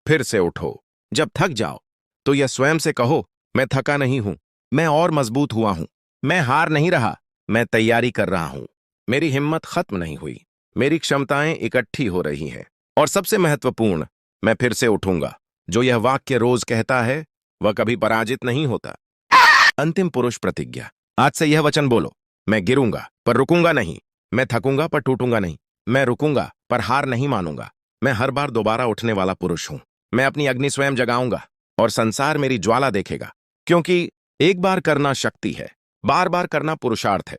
फिर से उठो, जब थक जाओ तो यह स्वयं से कहो, मैं थका नहीं हूं, मैं और मजबूत हुआ हूं, मैं हार नहीं रहा, मैं तैयारी कर रहा हूं, मेरी हिम्मत खत्म नहीं हुई, मेरी क्षमताएं इकट्ठी हो रही हैं, और सबसे महत्वपूर्ण, मैं फिर से उठूंगा। जो यह वाक्य रोज कहता है, वह कभी पराजित नहीं होता। अंतिम पुरुष प्रतिज्ञा, आज से यह वचन बोलो, मैं गिरूंगा पर रुकूंगा नहीं, मैं थकूंगा पर टूटूंगा नहीं, मैं रुकूंगा पर हार नहीं मानूंगा, मैं हर बार दोबारा उठने वाला पुरुष हूं, मैं अपनी अग्नि स्वयं जगाऊंगा और संसार मेरी ज्वाला देखेगा, क्योंकि एक बार करना शक्ति है, बार बार करना पुरुषार्थ है।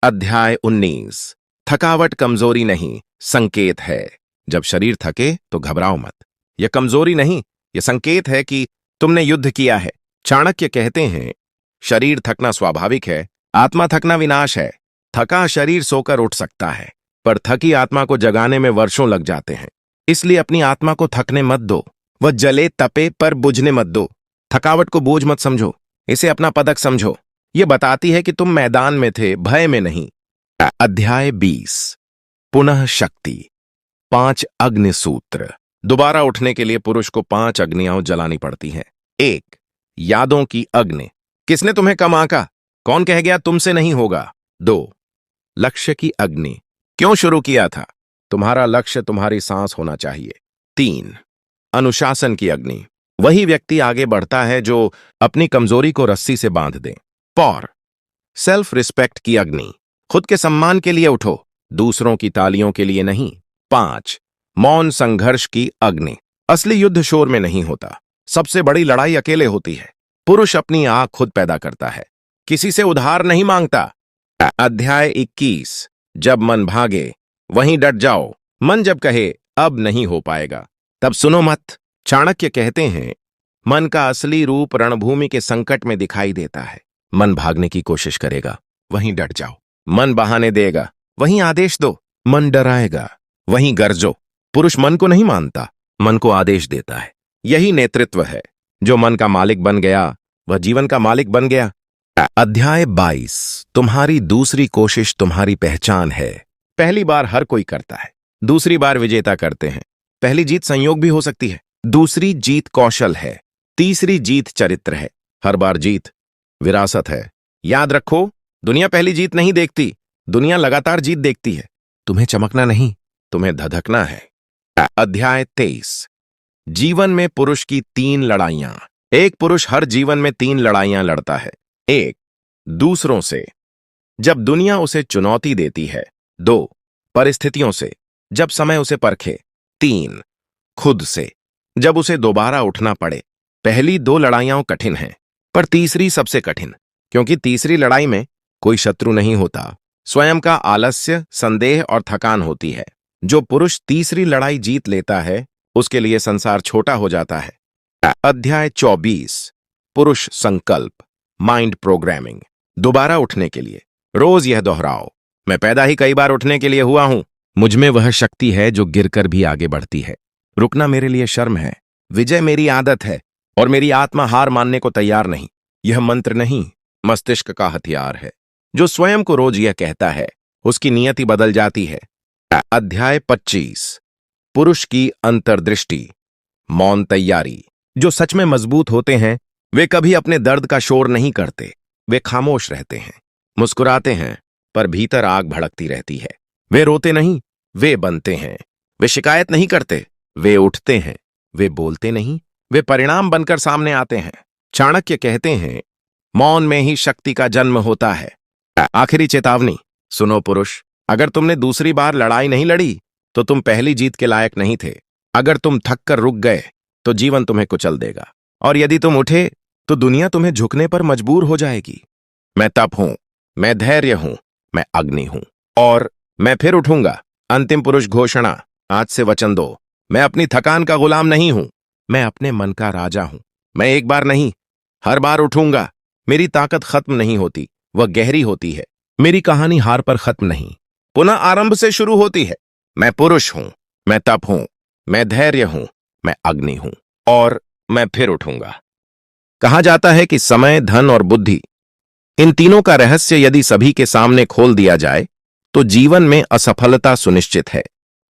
अध्याय 19, थकावट कमजोरी नहीं, संकेत है। जब शरीर थके तो घबराओ मत, यह कमजोरी नहीं, यह संकेत है कि तुमने युद्ध किया है। चाणक्य कहते हैं, शरीर थकना स्वाभाविक है, आत्मा थकना विनाश है। थका शरीर सोकर उठ सकता है, पर थकी आत्मा को जगाने में वर्षों लग जाते हैं। इसलिए अपनी आत्मा को थकने मत दो, वह जले तपे पर बुझने मत दो। थकावट को बोझ मत समझो, इसे अपना पदक समझो, यह बताती है कि तुम मैदान में थे, भय में नहीं। अध्याय 20, पुनः शक्ति, 5 अग्नि सूत्र। दोबारा उठने के लिए पुरुष को 5 अग्नियां जलानी पड़ती हैं। 1, यादों की अग्नि, किसने तुम्हें कम आंका, कौन कह गया तुमसे नहीं होगा। 2, लक्ष्य की अग्नि, क्यों शुरू किया था, तुम्हारा लक्ष्य तुम्हारी सांस होना चाहिए। 3, अनुशासन की अग्नि, वही व्यक्ति आगे बढ़ता है जो अपनी कमजोरी को रस्सी से बांध दे। 4, सेल्फ रिस्पेक्ट की अग्नि, खुद के सम्मान के लिए उठो, दूसरों की तालियों के लिए नहीं। 5, मौन संघर्ष की अग्नि, असली युद्ध शोर में नहीं होता, सबसे बड़ी लड़ाई अकेले होती है। पुरुष अपनी आग खुद पैदा करता है, किसी से उधार नहीं मांगता। अध्याय 21, जब मन भागे वहीं डट जाओ। मन जब कहे अब नहीं हो पाएगा, तब सुनो मत। चाणक्य कहते हैं, मन का असली रूप रणभूमि के संकट में दिखाई देता है। मन भागने की कोशिश करेगा, वहीं डट जाओ। मन बहाने देगा, वहीं आदेश दो। मन डराएगा, वहीं गरजो। पुरुष मन को नहीं मानता, मन को आदेश देता है। यही नेतृत्व है। जो मन का मालिक बन गया, वह जीवन का मालिक बन गया। अध्याय 22। तुम्हारी दूसरी कोशिश तुम्हारी पहचान है। पहली बार हर कोई करता है, दूसरी बार विजेता करते हैं। पहली जीत संयोग भी हो सकती है, दूसरी जीत कौशल है, तीसरी जीत चरित्र है, हर बार जीत विरासत है। याद रखो, दुनिया पहली जीत नहीं देखती, दुनिया लगातार जीत देखती है। तुम्हें चमकना नहीं, तुम्हें धधकना है। अध्याय 23। जीवन में पुरुष की 3 लड़ाइयां। एक पुरुष हर जीवन में 3 लड़ाइयां लड़ता है। 1, दूसरों से, जब दुनिया उसे चुनौती देती है। 2, परिस्थितियों से, जब समय उसे परखे। 3, खुद से, जब उसे दोबारा उठना पड़े। पहली 2 लड़ाइयां कठिन हैं, पर तीसरी सबसे कठिन, क्योंकि तीसरी लड़ाई में कोई शत्रु नहीं होता, स्वयं का आलस्य, संदेह और थकान होती है। जो पुरुष तीसरी लड़ाई जीत लेता है, उसके लिए संसार छोटा हो जाता है। अध्याय 24। पुरुष संकल्प, माइंड प्रोग्रामिंग। दोबारा उठने के लिए रोज यह दोहराओ, मैं पैदा ही कई बार उठने के लिए हुआ हूं। मुझमें वह शक्ति है जो गिरकर भी आगे बढ़ती है। रुकना मेरे लिए शर्म है, विजय मेरी आदत है, और मेरी आत्मा हार मानने को तैयार नहीं। यह मंत्र नहीं, मस्तिष्क का हथियार है। जो स्वयं को रोज यह कहता है, उसकी नियति बदल जाती है। अध्याय 25। पुरुष की अंतर्दृष्टि, मौन तैयारी। जो सच में मजबूत होते हैं, वे कभी अपने दर्द का शोर नहीं करते। वे खामोश रहते हैं, मुस्कुराते हैं, पर भीतर आग भड़कती रहती है। वे रोते नहीं, वे बनते हैं। वे शिकायत नहीं करते, वे उठते हैं। वे बोलते नहीं, वे परिणाम बनकर सामने आते हैं। चाणक्य कहते हैं, मौन में ही शक्ति का जन्म होता है। आखिरी चेतावनी, सुनो पुरुष, अगर तुमने दूसरी बार लड़ाई नहीं लड़ी, तो तुम पहली जीत के लायक नहीं थे। अगर तुम थक कर रुक गए, तो जीवन तुम्हें कुचल देगा, और यदि तुम उठे, तो दुनिया तुम्हें झुकने पर मजबूर हो जाएगी। मैं तप हूं, मैं धैर्य हूं, मैं अग्नि हूं, और मैं फिर उठूंगा। अंतिम पुरुष घोषणा, आज से वचन दो, मैं अपनी थकान का गुलाम नहीं हूं, मैं अपने मन का राजा हूं। मैं एक बार नहीं, हर बार उठूंगा। मेरी ताकत खत्म नहीं होती, वह गहरी होती है। मेरी कहानी हार पर खत्म नहीं, पुनः आरंभ से शुरू होती है। मैं पुरुष हूं, मैं तप हूं, मैं धैर्य हूं, मैं अग्नि हूं, और मैं फिर उठूंगा। कहा जाता है कि समय, धन और बुद्धि, इन तीनों का रहस्य यदि सभी के सामने खोल दिया जाए, तो जीवन में असफलता सुनिश्चित है।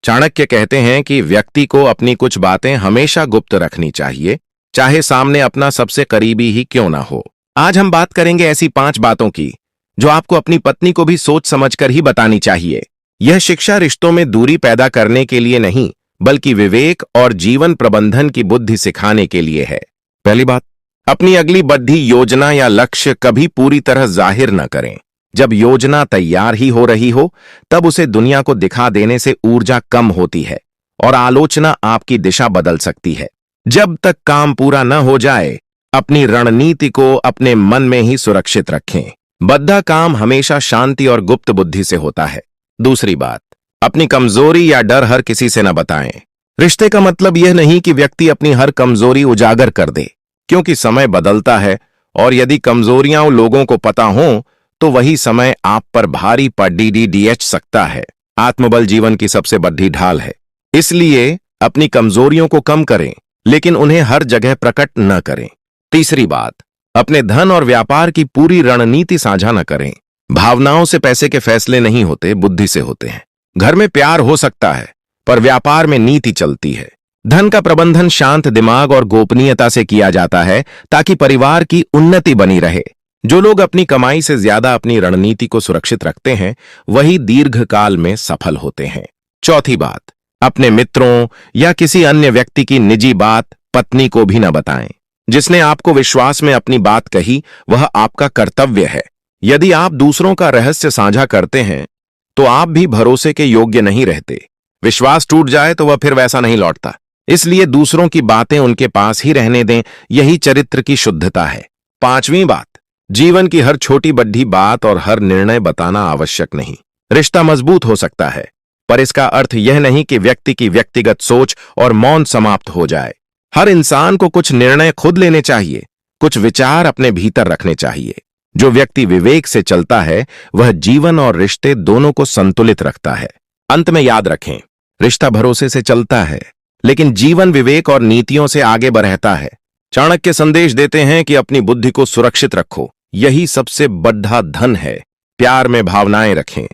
चाणक्य कहते हैं कि व्यक्ति को अपनी कुछ बातें हमेशा गुप्त रखनी चाहिए, चाहे सामने अपना सबसे करीबी ही क्यों ना हो। आज हम बात करेंगे ऐसी 5 बातों की, जो आपको अपनी पत्नी को भी सोच समझकर ही बतानी चाहिए। यह शिक्षा रिश्तों में दूरी पैदा करने के लिए नहीं, बल्कि विवेक और जीवन प्रबंधन की बुद्धि सिखाने के लिए है। पहली बात, अपनी अगली बढ़ती योजना या लक्ष्य कभी पूरी तरह जाहिर न करें। जब योजना तैयार ही हो रही हो, तब उसे दुनिया को दिखा देने से ऊर्जा कम होती है और आलोचना आपकी दिशा बदल सकती है। जब तक काम पूरा न हो जाए, अपनी रणनीति को अपने मन में ही सुरक्षित रखें। बद्धा काम हमेशा शांति और गुप्त बुद्धि से होता है। दूसरी बात, अपनी कमजोरी या डर हर किसी से न बताएं। रिश्ते का मतलब यह नहीं कि व्यक्ति अपनी हर कमजोरी उजागर कर दे, क्योंकि समय बदलता है, और यदि कमजोरियां लोगों को पता हों, तो वही समय आप पर भारी पड़ सकता है। आत्मबल जीवन की सबसे बड़ी ढाल है, इसलिए अपनी कमजोरियों को कम करें, लेकिन उन्हें हर जगह प्रकट न करें। तीसरी बात, अपने धन और व्यापार की पूरी रणनीति साझा न करें। भावनाओं से पैसे के फैसले नहीं होते, बुद्धि से होते हैं। घर में प्यार हो सकता है, पर व्यापार में नीति चलती है। धन का प्रबंधन शांत दिमाग और गोपनीयता से किया जाता है, ताकि परिवार की उन्नति बनी रहे। जो लोग अपनी कमाई से ज्यादा अपनी रणनीति को सुरक्षित रखते हैं, वही दीर्घकाल में सफल होते हैं। चौथी बात, अपने मित्रों या किसी अन्य व्यक्ति की निजी बात पत्नी को भी न बताएं। जिसने आपको विश्वास में अपनी बात कही, वह आपका कर्तव्य है। यदि आप दूसरों का रहस्य साझा करते हैं, तो आप भी भरोसे के योग्य नहीं रहते। विश्वास टूट जाए तो वह फिर वैसा नहीं लौटता। इसलिए दूसरों की बातें उनके पास ही रहने दें, यही चरित्र की शुद्धता है। पांचवीं बात, जीवन की हर छोटी बड़ी बात और हर निर्णय बताना आवश्यक नहीं। रिश्ता मजबूत हो सकता है, पर इसका अर्थ यह नहीं कि व्यक्ति की व्यक्तिगत सोच और मौन समाप्त हो जाए। हर इंसान को कुछ निर्णय खुद लेने चाहिए, कुछ विचार अपने भीतर रखने चाहिए। जो व्यक्ति विवेक से चलता है वह जीवन और रिश्ते दोनों को संतुलित रखता है। अंत में याद रखें, रिश्ता भरोसे से चलता है, लेकिन जीवन विवेक और नीतियों से आगे बढ़ता है। चाणक्य संदेश देते हैं कि अपनी बुद्धि को सुरक्षित रखो, यही सबसे बड़ा धन है। प्यार में भावनाएं रखें,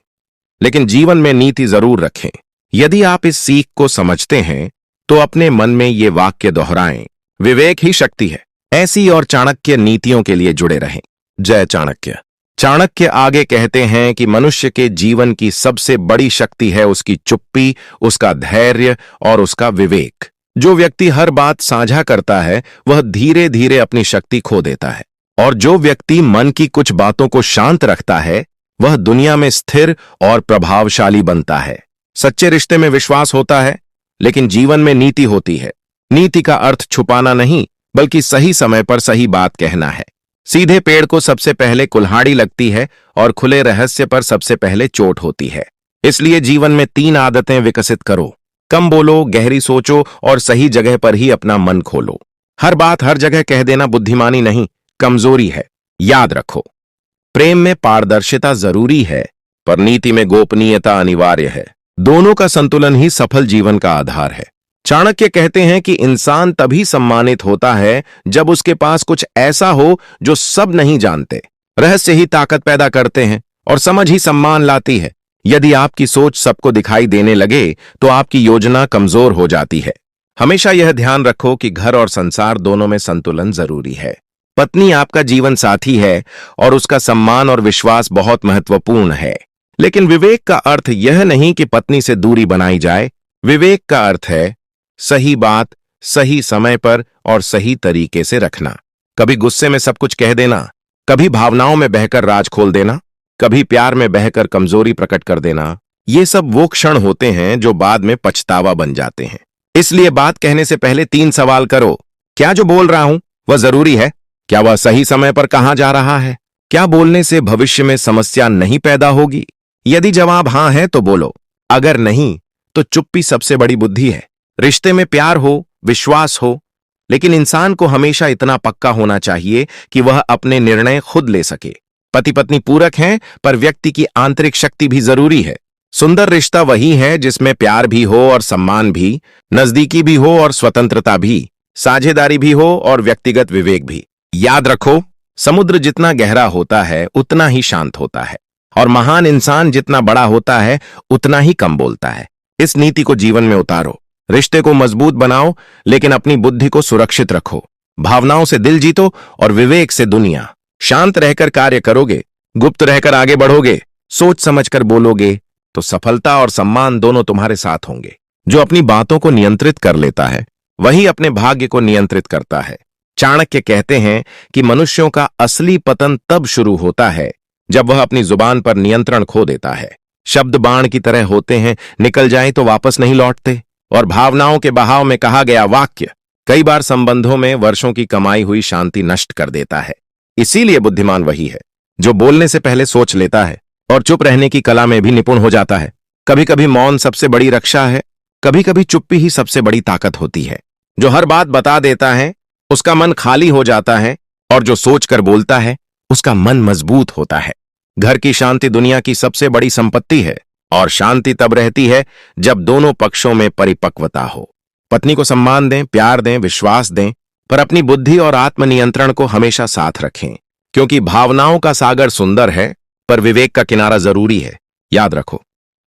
लेकिन जीवन में नीति जरूर रखें। यदि आप इस सीख को समझते हैं तो अपने मन में ये वाक्य दोहराएं, विवेक ही शक्ति है। ऐसी और चाणक्य नीतियों के लिए जुड़े रहें। जय चाणक्य। चाणक्य आगे कहते हैं कि मनुष्य के जीवन की सबसे बड़ी शक्ति है उसकी चुप्पी, उसका धैर्य और उसका विवेक। जो व्यक्ति हर बात साझा करता है वह धीरे धीरे अपनी शक्ति खो देता है, और जो व्यक्ति मन की कुछ बातों को शांत रखता है वह दुनिया में स्थिर और प्रभावशाली बनता है। सच्चे रिश्ते में विश्वास होता है, लेकिन जीवन में नीति होती है। नीति का अर्थ छुपाना नहीं, बल्कि सही समय पर सही बात कहना है। सीधे पेड़ को सबसे पहले कुल्हाड़ी लगती है और खुले रहस्य पर सबसे पहले चोट होती है। इसलिए जीवन में 3 आदतें विकसित करो। कम बोलो, गहरी सोचो और सही जगह पर ही अपना मन खोलो। हर बात हर जगह कह देना बुद्धिमानी नहीं, कमजोरी है। याद रखो, प्रेम में पारदर्शिता जरूरी है, पर नीति में गोपनीयता अनिवार्य है। दोनों का संतुलन ही सफल जीवन का आधार है। चाणक्य कहते हैं कि इंसान तभी सम्मानित होता है जब उसके पास कुछ ऐसा हो जो सब नहीं जानते। रहस्य ही ताकत पैदा करते हैं और समझ ही सम्मान लाती है। यदि आपकी सोच सबको दिखाई देने लगे तो आपकी योजना कमजोर हो जाती है। हमेशा यह ध्यान रखो कि घर और संसार दोनों में संतुलन जरूरी है। पत्नी आपका जीवन साथी है और उसका सम्मान और विश्वास बहुत महत्वपूर्ण है, लेकिन विवेक का अर्थ यह नहीं कि पत्नी से दूरी बनाई जाए। विवेक का अर्थ है सही बात सही समय पर और सही तरीके से रखना। कभी गुस्से में सब कुछ कह देना, कभी भावनाओं में बहकर राज खोल देना, कभी प्यार में बहकर कमजोरी प्रकट कर देना। ये सब वो क्षण होते हैं जो बाद में पछतावा बन जाते हैं। इसलिए बात कहने से पहले 3 सवाल करो। क्या जो बोल रहा हूं वह जरूरी है? क्या वह सही समय पर कहां जा रहा है? क्या बोलने से भविष्य में समस्या नहीं पैदा होगी? यदि जवाब हां है तो बोलो, अगर नहीं तो चुप्पी सबसे बड़ी बुद्धि है। रिश्ते में प्यार हो, विश्वास हो, लेकिन इंसान को हमेशा इतना पक्का होना चाहिए कि वह अपने निर्णय खुद ले सके। पति पत्नी पूरक हैं, पर व्यक्ति की आंतरिक शक्ति भी जरूरी है। सुंदर रिश्ता वही है जिसमें प्यार भी हो और सम्मान भी, नजदीकी भी हो और स्वतंत्रता भी, साझेदारी भी हो और व्यक्तिगत विवेक भी। याद रखो, समुद्र जितना गहरा होता है उतना ही शांत होता है, और महान इंसान जितना बड़ा होता है उतना ही कम बोलता है। इस नीति को जीवन में उतारो। रिश्ते को मजबूत बनाओ, लेकिन अपनी बुद्धि को सुरक्षित रखो। भावनाओं से दिल जीतो और विवेक से दुनिया। शांत रहकर कार्य करोगे, गुप्त रहकर आगे बढ़ोगे, सोच समझकर बोलोगे, तो सफलता और सम्मान दोनों तुम्हारे साथ होंगे। जो अपनी बातों को नियंत्रित कर लेता है वही अपने भाग्य को नियंत्रित करता है। चाणक्य कहते हैं कि मनुष्यों का असली पतन तब शुरू होता है जब वह अपनी जुबान पर नियंत्रण खो देता है। शब्द बाण की तरह होते हैं, निकल जाएं तो वापस नहीं लौटते, और भावनाओं के बहाव में कहा गया वाक्य कई बार संबंधों में वर्षों की कमाई हुई शांति नष्ट कर देता है। इसीलिए बुद्धिमान वही है जो बोलने से पहले सोच लेता है और चुप रहने की कला में भी निपुण हो जाता है। कभी कभी मौन सबसे बड़ी रक्षा है, कभी कभी चुप्पी ही सबसे बड़ी ताकत होती है। जो हर बात बता देता है उसका मन खाली हो जाता है, और जो सोचकर बोलता है उसका मन मजबूत होता है। घर की शांति दुनिया की सबसे बड़ी संपत्ति है, और शांति तब रहती है जब दोनों पक्षों में परिपक्वता हो। पत्नी को सम्मान दें, प्यार दें, विश्वास दें, पर अपनी बुद्धि और आत्मनियंत्रण को हमेशा साथ रखें, क्योंकि भावनाओं का सागर सुंदर है पर विवेक का किनारा जरूरी है। याद रखो,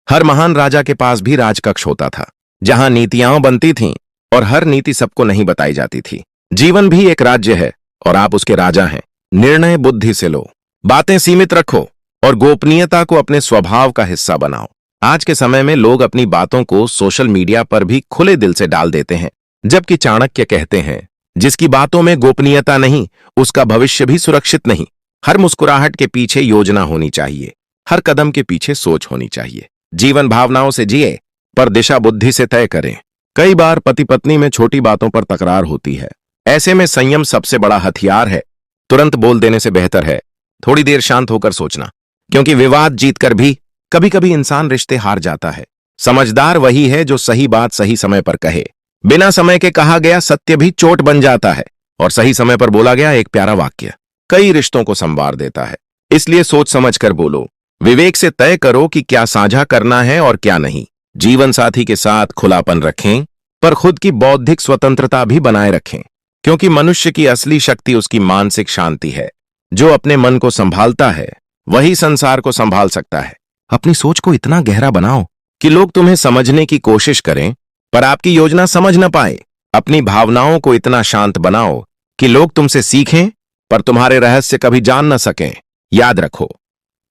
हर महान राजा के पास भी राजकक्ष होता था जहां नीतियां बनती थीं, और हर नीति सबको नहीं बताई जाती थी। जीवन भी एक राज्य है और आप उसके राजा हैं। निर्णय बुद्धि से लो, बातें सीमित रखो और गोपनीयता को अपने स्वभाव का हिस्सा बनाओ। आज के समय में लोग अपनी बातों को सोशल मीडिया पर भी खुले दिल से डाल देते हैं, जबकि चाणक्य कहते हैं जिसकी बातों में गोपनीयता नहीं उसका भविष्य भी सुरक्षित नहीं। हर मुस्कुराहट के पीछे योजना होनी चाहिए, हर कदम के पीछे सोच होनी चाहिए। जीवन भावनाओं से जिए पर दिशा बुद्धि से तय करें। कई बार पति पत्नी में छोटी बातों पर तकरार होती है, ऐसे में संयम सबसे बड़ा हथियार है। तुरंत बोल देने से बेहतर है थोड़ी देर शांत होकर सोचना, क्योंकि विवाद जीतकर भी कभी कभी इंसान रिश्ते हार जाता है। समझदार वही है जो सही बात सही समय पर कहे। बिना समय के कहा गया सत्य भी चोट बन जाता है, और सही समय पर बोला गया एक प्यारा वाक्य कई रिश्तों को संवार देता है। इसलिए सोच समझ कर बोलो। विवेक से तय करो कि क्या साझा करना है और क्या नहीं। जीवन साथी के साथ खुलापन रखें, पर खुद की बौद्धिक स्वतंत्रता भी बनाए रखें, क्योंकि मनुष्य की असली शक्ति उसकी मानसिक शांति है। जो अपने मन को संभालता है वही संसार को संभाल सकता है। अपनी सोच को इतना गहरा बनाओ कि लोग तुम्हें समझने की कोशिश करें पर आपकी योजना समझ न पाए। अपनी भावनाओं को इतना शांत बनाओ कि लोग तुमसे सीखें पर तुम्हारे रहस्य कभी जान न सकें। याद रखो,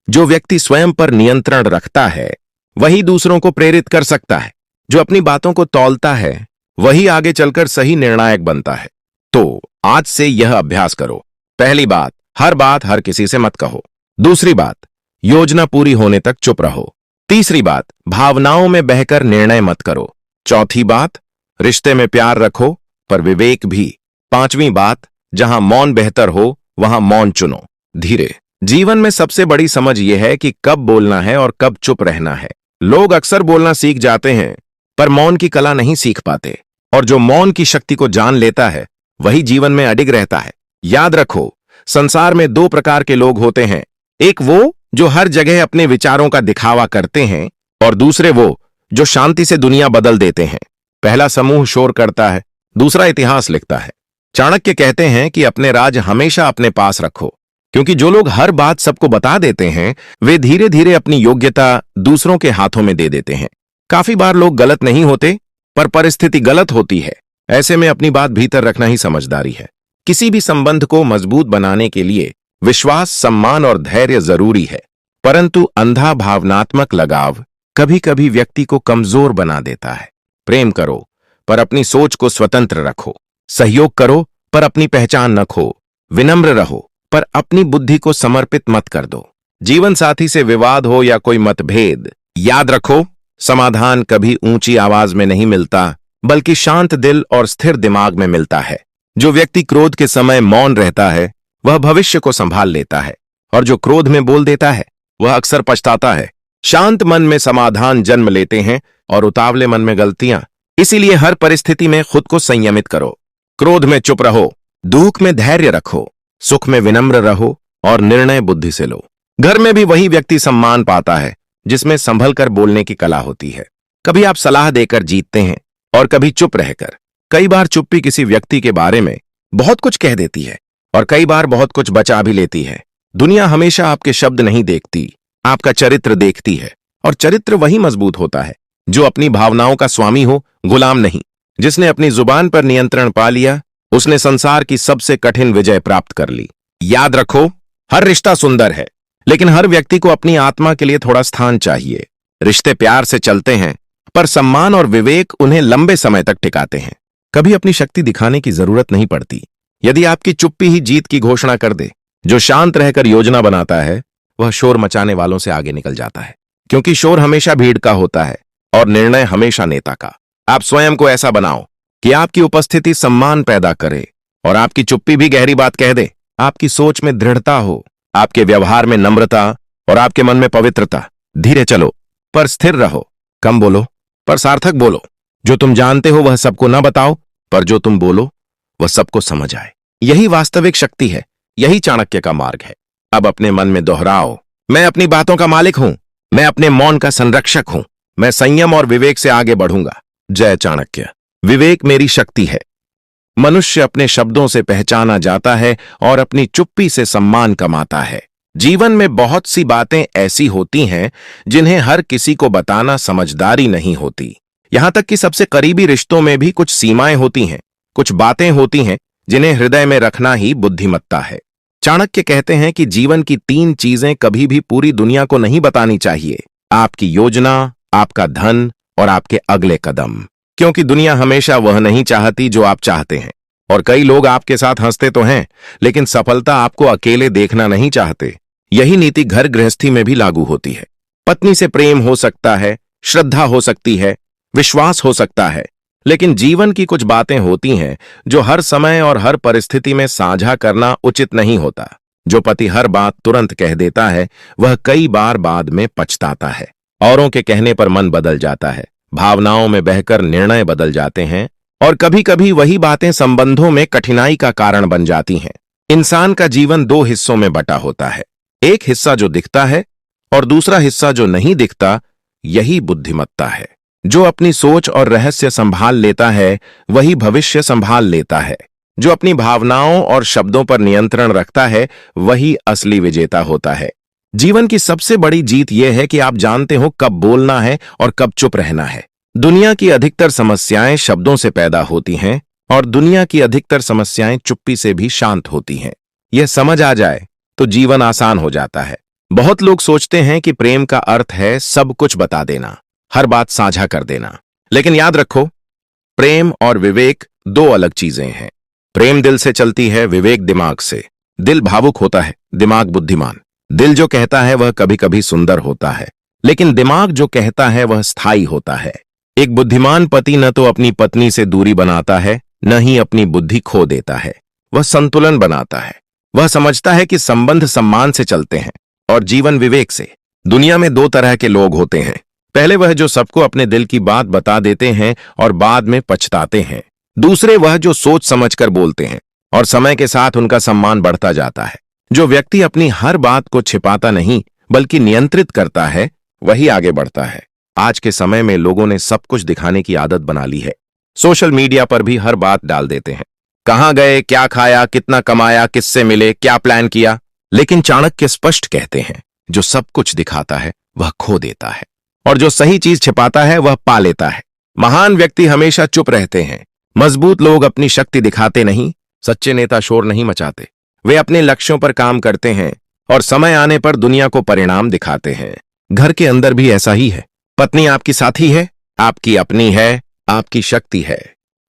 जो व्यक्ति स्वयं पर नियंत्रण रखता है वही दूसरों को प्रेरित कर सकता है। जो अपनी बातों को तौलता है वही आगे चलकर सही निर्णायक बनता है। तो आज से यह अभ्यास करो। पहली बात हर किसी से मत कहो। दूसरी बात, योजना पूरी होने तक चुप रहो। तीसरी बात, भावनाओं में बहकर निर्णय मत करो। चौथी बात, रिश्ते में प्यार रखो पर विवेक भी। पांचवी बात, जहां मौन बेहतर हो वहां मौन चुनो। धीरे। जीवन में सबसे बड़ी समझ यह है कि कब बोलना है और कब चुप रहना है। लोग अक्सर बोलना सीख जाते हैं पर मौन की कला नहीं सीख पाते, और जो मौन की शक्ति को जान लेता है वही जीवन में अडिग रहता है। याद रखो, संसार में दो प्रकार के लोग होते हैं। एक वो जो हर जगह अपने विचारों का दिखावा करते हैं, और दूसरे वो जो शांति से दुनिया बदल देते हैं। पहला समूह शोर करता है, दूसरा इतिहास लिखता है। चाणक्य कहते हैं कि अपने राज हमेशा अपने पास रखो, क्योंकि जो लोग हर बात सबको बता देते हैं वे धीरे धीरे अपनी योग्यता दूसरों के हाथों में दे देते हैं। काफी बार लोग गलत नहीं होते पर परिस्थिति गलत होती है। ऐसे में अपनी बात भीतर रखना ही समझदारी है। किसी भी संबंध को मजबूत बनाने के लिए विश्वास, सम्मान और धैर्य जरूरी है, परंतु अंधा भावनात्मक लगाव कभी कभी व्यक्ति को कमजोर बना देता है। प्रेम करो पर अपनी सोच को स्वतंत्र रखो। सहयोग करो पर अपनी पहचान न खो। विनम्र रहो पर अपनी बुद्धि को समर्पित मत कर दो। जीवन साथी से विवाद हो या कोई मतभेद, याद रखो, समाधान कभी ऊंची आवाज में नहीं मिलता बल्कि शांत दिल और स्थिर दिमाग में मिलता है। जो व्यक्ति क्रोध के समय मौन रहता है वह भविष्य को संभाल लेता है, और जो क्रोध में बोल देता है वह अक्सर पछताता है। शांत मन में समाधान जन्म लेते हैं और उतावले मन में गलतियां। इसीलिए हर परिस्थिति में खुद को संयमित करो। क्रोध में चुप रहो, दुख में धैर्य रखो, सुख में विनम्र रहो और निर्णय बुद्धि से लो। घर में भी वही व्यक्ति सम्मान पाता है जिसमें संभल कर बोलने की कला होती है। कभी आप सलाह देकर जीतते हैं और कभी चुप रहकर। कई बार चुप्पी किसी व्यक्ति के बारे में बहुत कुछ कह देती है और कई बार बहुत कुछ बचा भी लेती है। दुनिया हमेशा आपके शब्द नहीं देखती, आपका चरित्र देखती है, और चरित्र वही मजबूत होता है जो अपनी भावनाओं का स्वामी हो, गुलाम नहीं। जिसने अपनी जुबान पर नियंत्रण पा लिया उसने संसार की सबसे कठिन विजय प्राप्त कर ली। याद रखो, हर रिश्ता सुंदर है लेकिन हर व्यक्ति को अपनी आत्मा के लिए थोड़ा स्थान चाहिए। रिश्ते प्यार से चलते हैं पर सम्मान और विवेक उन्हें लंबे समय तक टिकाते हैं। कभी अपनी शक्ति दिखाने की जरूरत नहीं पड़ती। यदि आपकी चुप्पी ही जीत की घोषणा कर दे, जो शांत रहकर योजना बनाता है वह शोर मचाने वालों से आगे निकल जाता है, क्योंकि शोर हमेशा भीड़ का होता है और निर्णय हमेशा नेता का। आप स्वयं को ऐसा बनाओ कि आपकी उपस्थिति सम्मान पैदा करे और आपकी चुप्पी भी गहरी बात कह दे। आपकी सोच में दृढ़ता हो, आपके व्यवहार में नम्रता और आपके मन में पवित्रता। धीरे चलो पर स्थिर रहो, कम बोलो पर सार्थक बोलो। जो तुम जानते हो वह सबको न बताओ, पर जो तुम बोलो वह सबको समझ आए। यही वास्तविक शक्ति है, यही चाणक्य का मार्ग है। अब अपने मन में दोहराओ, मैं अपनी बातों का मालिक हूं, मैं अपने मौन का संरक्षक हूं, मैं संयम और विवेक से आगे बढ़ूंगा। जय चाणक्य। विवेक मेरी शक्ति है। मनुष्य अपने शब्दों से पहचाना जाता है और अपनी चुप्पी से सम्मान कमाता है। जीवन में बहुत सी बातें ऐसी होती हैं जिन्हें हर किसी को बताना समझदारी नहीं होती। यहां तक कि सबसे करीबी रिश्तों में भी कुछ सीमाएं होती हैं, कुछ बातें होती हैं जिन्हें हृदय में रखना ही बुद्धिमत्ता है। चाणक्य कहते हैं कि जीवन की 3 चीजें कभी भी पूरी दुनिया को नहीं बतानी चाहिए: आपकी योजना, आपका धन और आपके अगले कदम। क्योंकि दुनिया हमेशा वह नहीं चाहती जो आप चाहते हैं, और कई लोग आपके साथ हंसते तो हैं लेकिन सफलता आपको अकेले देखना नहीं चाहते। यही नीति घर गृहस्थी में भी लागू होती है। पत्नी से प्रेम हो सकता है, श्रद्धा हो सकती है, विश्वास हो सकता है, लेकिन जीवन की कुछ बातें होती हैं जो हर समय और हर परिस्थिति में साझा करना उचित नहीं होता। जो पति हर बात तुरंत कह देता है वह कई बार बाद में पछताता है। औरों के कहने पर मन बदल जाता है, भावनाओं में बहकर निर्णय बदल जाते हैं और कभी कभी वही बातें संबंधों में कठिनाई का कारण बन जाती हैं। इंसान का जीवन दो हिस्सों में बटा होता है, एक हिस्सा जो दिखता है और दूसरा हिस्सा जो नहीं दिखता। यही बुद्धिमत्ता है। जो अपनी सोच और रहस्य संभाल लेता है वही भविष्य संभाल लेता है। जो अपनी भावनाओं और शब्दों पर नियंत्रण रखता है वही असली विजेता होता है। जीवन की सबसे बड़ी जीत यह है कि आप जानते हो कब बोलना है और कब चुप रहना है। दुनिया की अधिकतर समस्याएं शब्दों से पैदा होती हैं और दुनिया की अधिकतर समस्याएं चुप्पी से भी शांत होती हैं। यह समझ आ जाए तो जीवन आसान हो जाता है। बहुत लोग सोचते हैं कि प्रेम का अर्थ है सब कुछ बता देना, हर बात साझा कर देना। लेकिन याद रखो, प्रेम और विवेक दो अलग चीजें हैं। प्रेम दिल से चलती है, विवेक दिमाग से। दिल भावुक होता है, दिमाग बुद्धिमान। दिल जो कहता है वह कभी कभी सुंदर होता है, लेकिन दिमाग जो कहता है वह स्थायी होता है। एक बुद्धिमान पति न तो अपनी पत्नी से दूरी बनाता है, न ही अपनी बुद्धि खो देता है। वह संतुलन बनाता है। वह समझता है कि संबंध सम्मान से चलते हैं और जीवन विवेक से। दुनिया में दो तरह के लोग होते हैं। पहले वह जो सबको अपने दिल की बात बता देते हैं और बाद में पछताते हैं। दूसरे वह जो सोच समझकर बोलते हैं और समय के साथ उनका सम्मान बढ़ता जाता है। जो व्यक्ति अपनी हर बात को छिपाता नहीं बल्कि नियंत्रित करता है वही आगे बढ़ता है। आज के समय में लोगों ने सब कुछ दिखाने की आदत बना ली है। सोशल मीडिया पर भी हर बात डाल देते हैं, कहां गए, क्या खाया, कितना कमाया, किससे मिले, क्या प्लान किया। लेकिन चाणक्य स्पष्ट कहते हैं, जो सब कुछ दिखाता है वह खो देता है और जो सही चीज छिपाता है वह पा लेता है। महान व्यक्ति हमेशा चुप रहते हैं। मजबूत लोग अपनी शक्ति दिखाते नहीं। सच्चे नेता शोर नहीं मचाते। वे अपने लक्ष्यों पर काम करते हैं और समय आने पर दुनिया को परिणाम दिखाते हैं। घर के अंदर भी ऐसा ही है। पत्नी आपकी साथी है, आपकी अपनी है, आपकी शक्ति है।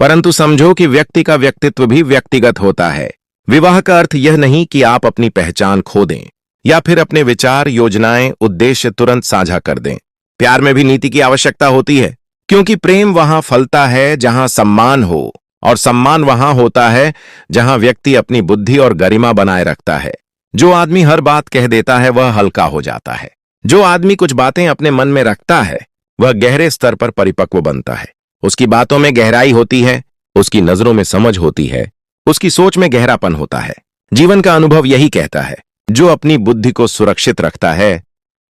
परंतु समझो कि व्यक्ति का व्यक्तित्व भी व्यक्तिगत होता है। विवाह का अर्थ यह नहीं कि आप अपनी पहचान खो दें या फिर अपने विचार, योजनाएं, उद्देश्य तुरंत साझा कर दें। प्यार में भी नीति की आवश्यकता होती है, क्योंकि प्रेम वहां फलता है जहां सम्मान हो और सम्मान वहां होता है जहां व्यक्ति अपनी बुद्धि और गरिमा बनाए रखता है। जो आदमी हर बात कह देता है वह हल्का हो जाता है। जो आदमी कुछ बातें अपने मन में रखता है वह गहरे स्तर पर परिपक्व बनता है। उसकी बातों में गहराई होती है, उसकी नजरों में समझ होती है, उसकी सोच में गहरापन होता है। जीवन का अनुभव यही कहता है, जो अपनी बुद्धि को सुरक्षित रखता है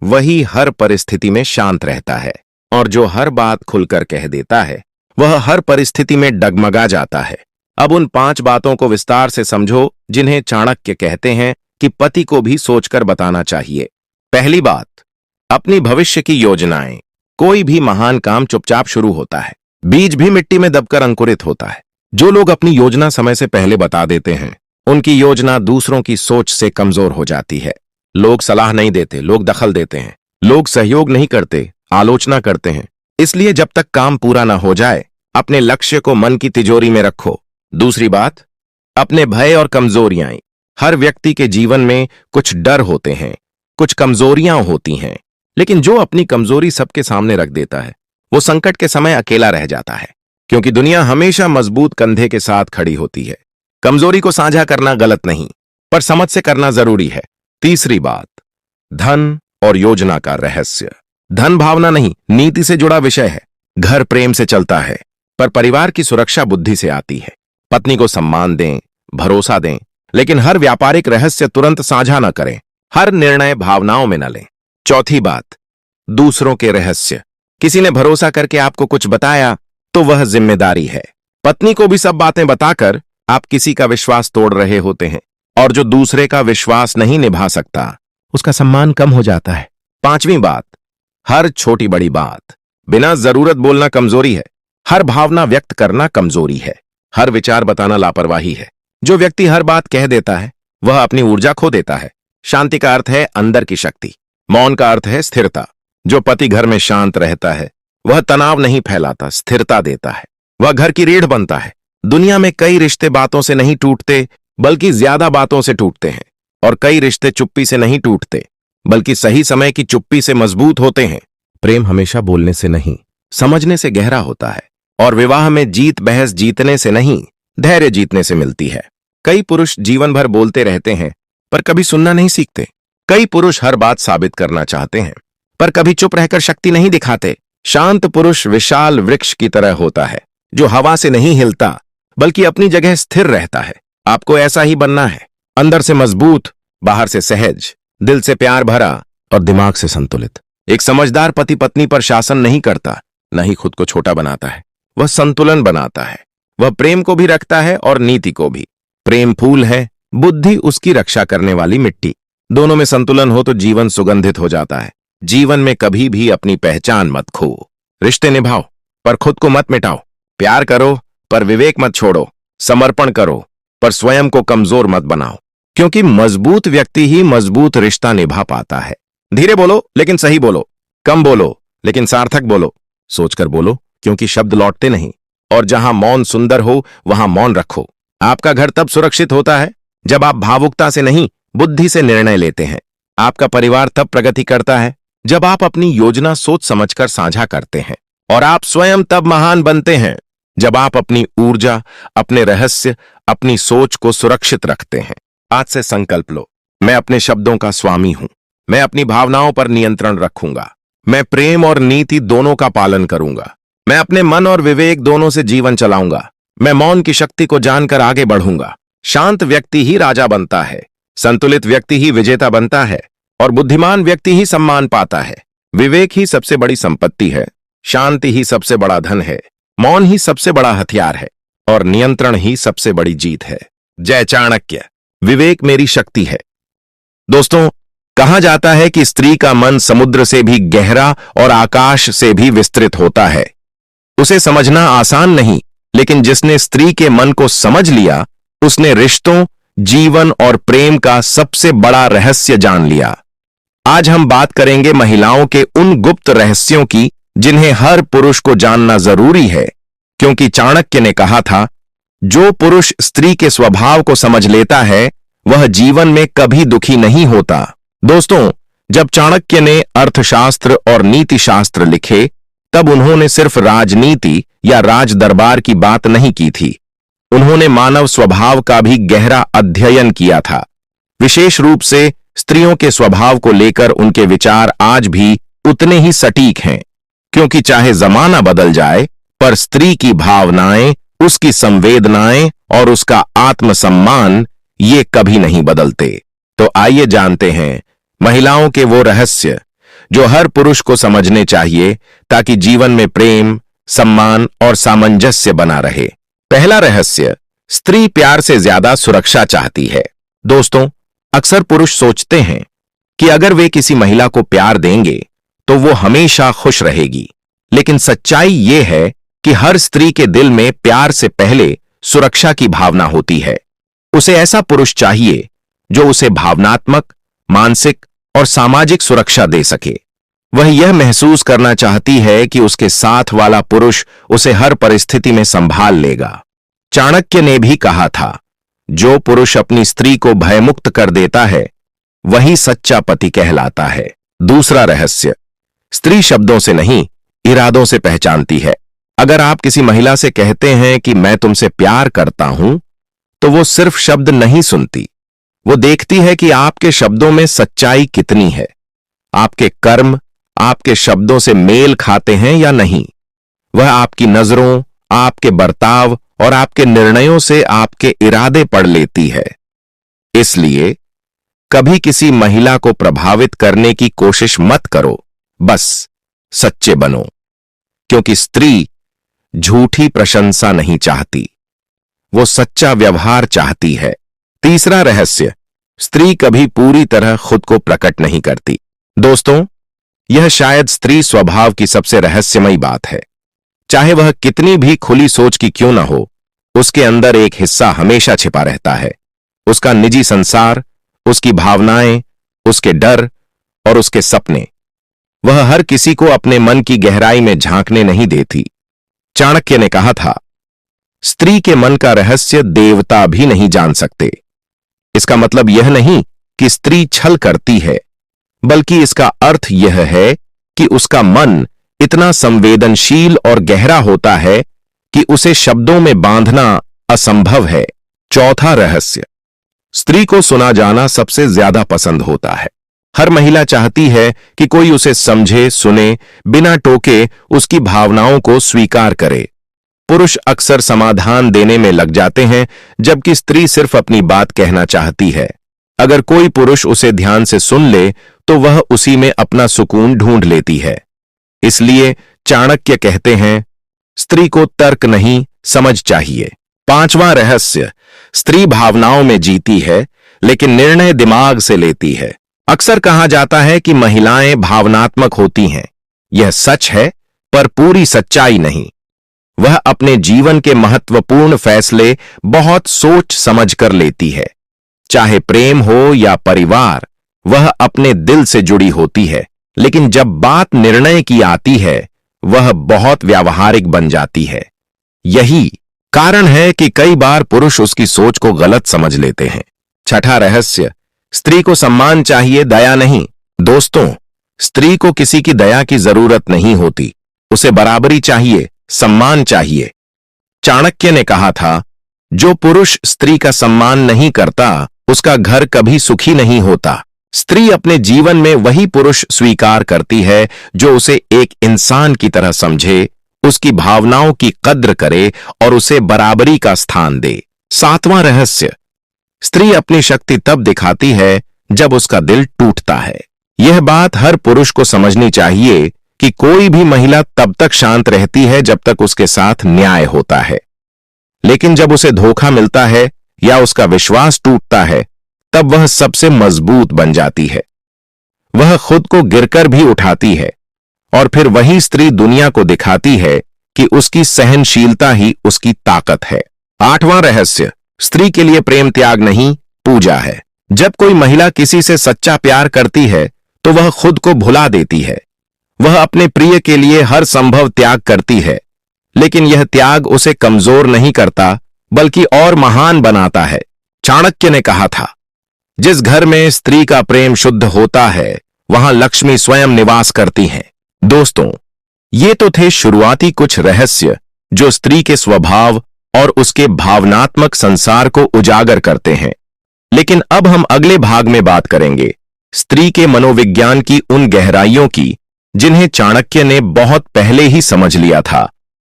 वही हर परिस्थिति में शांत रहता है और जो हर बात खुलकर कह देता है वह हर परिस्थिति में डगमगा जाता है। अब उन 5 बातों को विस्तार से समझो जिन्हें चाणक्य कहते हैं कि पति को भी सोचकर बताना चाहिए। पहली बात, अपनी भविष्य की योजनाएं। कोई भी महान काम चुपचाप शुरू होता है। बीज भी मिट्टी में दबकर अंकुरित होता है। जो लोग अपनी योजना समय से पहले बता देते हैं उनकी योजना दूसरों की सोच से कमजोर हो जाती है। लोग सलाह नहीं देते, लोग दखल देते हैं। लोग सहयोग नहीं करते, आलोचना करते हैं। इसलिए जब तक काम पूरा ना हो जाए अपने लक्ष्य को मन की तिजोरी में रखो। दूसरी बात, अपने भय और कमजोरियां। हर व्यक्ति के जीवन में कुछ डर होते हैं, कुछ कमजोरियां होती हैं, लेकिन जो अपनी कमजोरी सबके सामने रख देता है वो संकट के समय अकेला रह जाता है, क्योंकि दुनिया हमेशा मजबूत कंधे के साथ खड़ी होती है। कमजोरी को साझा करना गलत नहीं, पर समझ से करना जरूरी है। तीसरी बात, धन और योजना का रहस्य। धन भावना नहीं, नीति से जुड़ा विषय है। घर प्रेम से चलता है, पर परिवार की सुरक्षा बुद्धि से आती है। पत्नी को सम्मान दें, भरोसा दें, लेकिन हर व्यापारिक रहस्य तुरंत साझा न करें। हर निर्णय भावनाओं में न लें। चौथी बात, दूसरों के रहस्य। किसी ने भरोसा करके आपको कुछ बताया तो वह जिम्मेदारी है। पत्नी को भी सब बातें बताकर आप किसी का विश्वास तोड़ रहे होते हैं, और जो दूसरे का विश्वास नहीं निभा सकता उसका सम्मान कम हो जाता है। पांचवी बात, हर छोटी बड़ी बात बिना जरूरत बोलना कमजोरी है। हर भावना व्यक्त करना कमजोरी है। हर विचार बताना लापरवाही है। जो व्यक्ति हर बात कह देता है वह अपनी ऊर्जा खो देता है। शांति का अर्थ है अंदर की शक्ति। मौन का अर्थ है स्थिरता। जो पति घर में शांत रहता है वह तनाव नहीं फैलाता, स्थिरता देता है। वह घर की रीढ़ बनता है। दुनिया में कई रिश्ते बातों से नहीं टूटते बल्कि ज्यादा बातों से टूटते हैं, और कई रिश्ते चुप्पी से नहीं टूटते बल्कि सही समय की चुप्पी से मजबूत होते हैं। प्रेम हमेशा बोलने से नहीं, समझने से गहरा होता है, और विवाह में जीत बहस जीतने से नहीं, धैर्य जीतने से मिलती है। कई पुरुष जीवन भर बोलते रहते हैं पर कभी सुनना नहीं सीखते। कई पुरुष हर बात साबित करना चाहते हैं पर कभी चुप रहकर शक्ति नहीं दिखाते। शांत पुरुष विशाल वृक्ष की तरह होता है, जो हवा से नहीं हिलता बल्कि अपनी जगह स्थिर रहता है। आपको ऐसा ही बनना है, अंदर से मजबूत, बाहर से सहज, दिल से प्यार भरा और दिमाग से संतुलित। एक समझदार पति पत्नी पर शासन नहीं करता, न ही खुद को छोटा बनाता है। वह संतुलन बनाता है। वह प्रेम को भी रखता है और नीति को भी। प्रेम फूल है, बुद्धि उसकी रक्षा करने वाली मिट्टी। दोनों में संतुलन हो तो जीवन सुगंधित हो जाता है। जीवन में कभी भी अपनी पहचान मत खो। रिश्ते निभाओ पर खुद को मत मिटाओ। प्यार करो पर विवेक मत छोड़ो। समर्पण करो पर स्वयं को कमजोर मत बनाओ, क्योंकि मजबूत व्यक्ति ही मजबूत रिश्ता निभा पाता है। धीरे बोलो लेकिन सही बोलो, कम बोलो लेकिन सार्थक बोलो, सोचकर बोलो क्योंकि शब्द लौटते नहीं। और जहां मौन सुंदर हो वहां मौन रखो। आपका घर तब सुरक्षित होता है जब आप भावुकता से नहीं, बुद्धि से निर्णय लेते हैं। आपका परिवार तब प्रगति करता है जब आप अपनी योजना सोच समझकर साझा करते हैं। और आप स्वयं तब महान बनते हैं जब आप अपनी ऊर्जा, अपने रहस्य, अपनी सोच को सुरक्षित रखते हैं। आज से संकल्प लो, मैं अपने शब्दों का स्वामी हूं। मैं अपनी भावनाओं पर नियंत्रण रखूंगा। मैं प्रेम और नीति दोनों का पालन करूंगा। मैं अपने मन और विवेक दोनों से जीवन चलाऊंगा। मैं मौन की शक्ति को जानकर आगे बढ़ूंगा। शांत व्यक्ति ही राजा बनता है, संतुलित व्यक्ति ही विजेता बनता है और बुद्धिमान व्यक्ति ही सम्मान पाता है। विवेक ही सबसे बड़ी संपत्ति है, शांति ही सबसे बड़ा धन है, मौन ही सबसे बड़ा हथियार है और नियंत्रण ही सबसे बड़ी जीत है। जय चाणक्य। विवेक मेरी शक्ति है। दोस्तों, कहा जाता है कि स्त्री का मन समुद्र से भी गहरा और आकाश से भी विस्तृत होता है। उसे समझना आसान नहीं, लेकिन जिसने स्त्री के मन को समझ लिया उसने रिश्तों, जीवन और प्रेम का सबसे बड़ा रहस्य जान लिया। आज हम बात करेंगे महिलाओं के उन गुप्त रहस्यों की जिन्हें हर पुरुष को जानना जरूरी है, क्योंकि चाणक्य ने कहा था, जो पुरुष स्त्री के स्वभाव को समझ लेता है वह जीवन में कभी दुखी नहीं होता। दोस्तों, जब चाणक्य ने अर्थशास्त्र और नीति शास्त्र लिखे तब उन्होंने सिर्फ राजनीति या राज दरबार की बात नहीं की थी। उन्होंने मानव स्वभाव का भी गहरा अध्ययन किया था। विशेष रूप से स्त्रियों के स्वभाव को लेकर उनके विचार आज भी उतने ही सटीक हैं, क्योंकि चाहे जमाना बदल जाए पर स्त्री की भावनाएं, उसकी संवेदनाएं और उसका आत्मसम्मान ये कभी नहीं बदलते। तो आइए जानते हैं महिलाओं के वो रहस्य जो हर पुरुष को समझने चाहिए ताकि जीवन में प्रेम, सम्मान और सामंजस्य बना रहे। पहला रहस्य, स्त्री प्यार से ज्यादा सुरक्षा चाहती है। दोस्तों, अक्सर पुरुष सोचते हैं कि अगर वे किसी महिला को प्यार देंगे तो वो हमेशा खुश रहेगी, लेकिन सच्चाई ये है कि हर स्त्री के दिल में प्यार से पहले सुरक्षा की भावना होती है। उसे ऐसा पुरुष चाहिए जो उसे भावनात्मक, मानसिक और सामाजिक सुरक्षा दे सके। वह यह महसूस करना चाहती है कि उसके साथ वाला पुरुष उसे हर परिस्थिति में संभाल लेगा। चाणक्य ने भी कहा था, जो पुरुष अपनी स्त्री को भयमुक्त कर देता है वही सच्चा पति कहलाता है। दूसरा रहस्य, स्त्री शब्दों से नहीं, इरादों से पहचानती है। अगर आप किसी महिला से कहते हैं कि मैं तुमसे प्यार करता हूं, तो वो सिर्फ शब्द नहीं सुनती, वो देखती है कि आपके शब्दों में सच्चाई कितनी है। आपके कर्म आपके शब्दों से मेल खाते हैं या नहीं। वह आपकी नजरों, आपके बर्ताव और आपके निर्णयों से आपके इरादे पढ़ लेती है। इसलिए कभी किसी महिला को प्रभावित करने की कोशिश मत करो, बस सच्चे बनो, क्योंकि स्त्री झूठी प्रशंसा नहीं चाहती, वो सच्चा व्यवहार चाहती है। तीसरा रहस्य, स्त्री कभी पूरी तरह खुद को प्रकट नहीं करती। दोस्तों, यह शायद स्त्री स्वभाव की सबसे रहस्यमयी बात है। चाहे वह कितनी भी खुली सोच की क्यों न हो, उसके अंदर एक हिस्सा हमेशा छिपा रहता है। उसका निजी संसार, उसकी भावनाएं, उसके डर और उसके सपने। वह हर किसी को अपने मन की गहराई में झांकने नहीं देती। चाणक्य ने कहा था, स्त्री के मन का रहस्य देवता भी नहीं जान सकते। इसका मतलब यह नहीं कि स्त्री छल करती है, बल्कि इसका अर्थ यह है कि उसका मन इतना संवेदनशील और गहरा होता है कि उसे शब्दों में बांधना असंभव है। चौथा रहस्य, स्त्री को सुना जाना सबसे ज्यादा पसंद होता है। हर महिला चाहती है कि कोई उसे समझे, सुने, बिना टोके उसकी भावनाओं को स्वीकार करे। पुरुष अक्सर समाधान देने में लग जाते हैं, जबकि स्त्री सिर्फ अपनी बात कहना चाहती है। अगर कोई पुरुष उसे ध्यान से सुन ले तो वह उसी में अपना सुकून ढूंढ लेती है। इसलिए चाणक्य कहते हैं, स्त्री को तर्क नहीं, समझ चाहिए। पांचवां रहस्य, स्त्री भावनाओं में जीती है लेकिन निर्णय दिमाग से लेती है। अक्सर कहा जाता है कि महिलाएं भावनात्मक होती हैं। यह सच है, पर पूरी सच्चाई नहीं। वह अपने जीवन के महत्वपूर्ण फैसले बहुत सोच समझ कर लेती है। चाहे प्रेम हो या परिवार, वह अपने दिल से जुड़ी होती है। लेकिन जब बात निर्णय की आती है, वह बहुत व्यावहारिक बन जाती है। यही कारण है कि कई बार पुरुष उसकी सोच को गलत समझ लेते हैं। छठा रहस्य, स्त्री को सम्मान चाहिए, दया नहीं। दोस्तों, स्त्री को किसी की दया की जरूरत नहीं होती। उसे बराबरी चाहिए, सम्मान चाहिए। चाणक्य ने कहा था, जो पुरुष स्त्री का सम्मान नहीं करता, उसका घर कभी सुखी नहीं होता। स्त्री अपने जीवन में वही पुरुष स्वीकार करती है जो उसे एक इंसान की तरह समझे, उसकी भावनाओं की कद्र करे और उसे बराबरी का स्थान दे। सातवां रहस्य, स्त्री अपनी शक्ति तब दिखाती है जब उसका दिल टूटता है। यह बात हर पुरुष को समझनी चाहिए कि कोई भी महिला तब तक शांत रहती है जब तक उसके साथ न्याय होता है, लेकिन जब उसे धोखा मिलता है या उसका विश्वास टूटता है, तब वह सबसे मजबूत बन जाती है। वह खुद को गिरकर भी उठाती है और फिर वही स्त्री दुनिया को दिखाती है कि उसकी सहनशीलता ही उसकी ताकत है। आठवां रहस्य, स्त्री के लिए प्रेम त्याग नहीं, पूजा है। जब कोई महिला किसी से सच्चा प्यार करती है तो वह खुद को भुला देती है। वह अपने प्रिय के लिए हर संभव त्याग करती है, लेकिन यह त्याग उसे कमजोर नहीं करता बल्कि और महान बनाता है। चाणक्य ने कहा था, जिस घर में स्त्री का प्रेम शुद्ध होता है, वहां लक्ष्मी स्वयं निवास करती हैं। दोस्तों, ये तो थे शुरुआती कुछ रहस्य जो स्त्री के स्वभाव और उसके भावनात्मक संसार को उजागर करते हैं। लेकिन अब हम अगले भाग में बात करेंगे स्त्री के मनोविज्ञान की उन गहराइयों की जिन्हें चाणक्य ने बहुत पहले ही समझ लिया था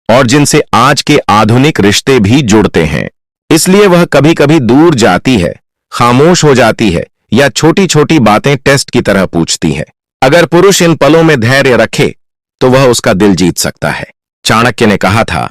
और जिनसे आज के आधुनिक रिश्ते भी जुड़ते हैं। इसलिए वह कभी कभी दूर जाती है, खामोश हो जाती है या छोटी छोटी बातें टेस्ट की तरह पूछती हैं। अगर पुरुष इन पलों में धैर्य रखे तो वह उसका दिल जीत सकता है। चाणक्य ने कहा था,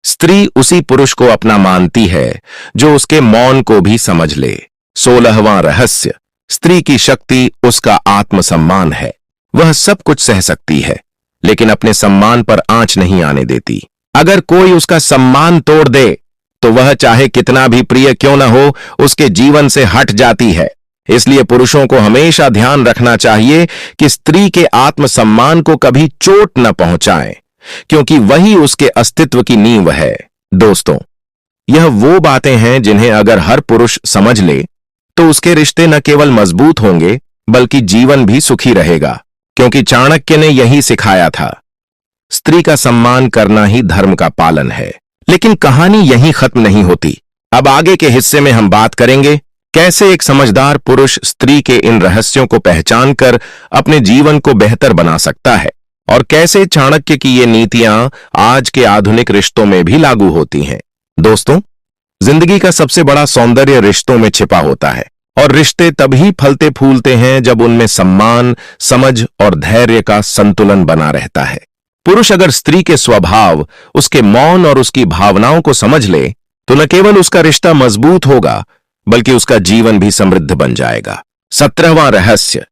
स्त्री उसी पुरुष को अपना मानती है जो उसके मौन को भी समझ ले। 16वां रहस्य, स्त्री की शक्ति उसका आत्मसम्मान है। वह सब कुछ सह सकती है, लेकिन अपने सम्मान पर आंच नहीं आने देती। अगर कोई उसका सम्मान तोड़ दे तो वह चाहे कितना भी प्रिय क्यों न हो, उसके जीवन से हट जाती है। इसलिए पुरुषों को हमेशा ध्यान रखना चाहिए कि स्त्री के आत्मसम्मान को कभी चोट न पहुंचाएं, क्योंकि वही उसके अस्तित्व की नींव है। दोस्तों, यह वो बातें हैं जिन्हें अगर हर पुरुष समझ ले तो उसके रिश्ते न केवल मजबूत होंगे बल्कि जीवन भी सुखी रहेगा, क्योंकि चाणक्य ने यही सिखाया था, स्त्री का सम्मान करना ही धर्म का पालन है। लेकिन कहानी यहीं खत्म नहीं होती। अब आगे के हिस्से में हम बात करेंगे कैसे एक समझदार पुरुष स्त्री के इन रहस्यों को पहचान कर अपने जीवन को बेहतर बना सकता है और कैसे चाणक्य की ये नीतियां आज के आधुनिक रिश्तों में भी लागू होती हैं। दोस्तों, जिंदगी का सबसे बड़ा सौंदर्य रिश्तों में छिपा होता है और रिश्ते तभी फलते फूलते हैं जब उनमें सम्मान, समझ और धैर्य का संतुलन बना रहता है। पुरुष अगर स्त्री के स्वभाव, उसके मौन और उसकी भावनाओं को समझ ले तो न केवल उसका रिश्ता मजबूत होगा बल्कि उसका जीवन भी समृद्ध बन जाएगा। 17वां रहस्य,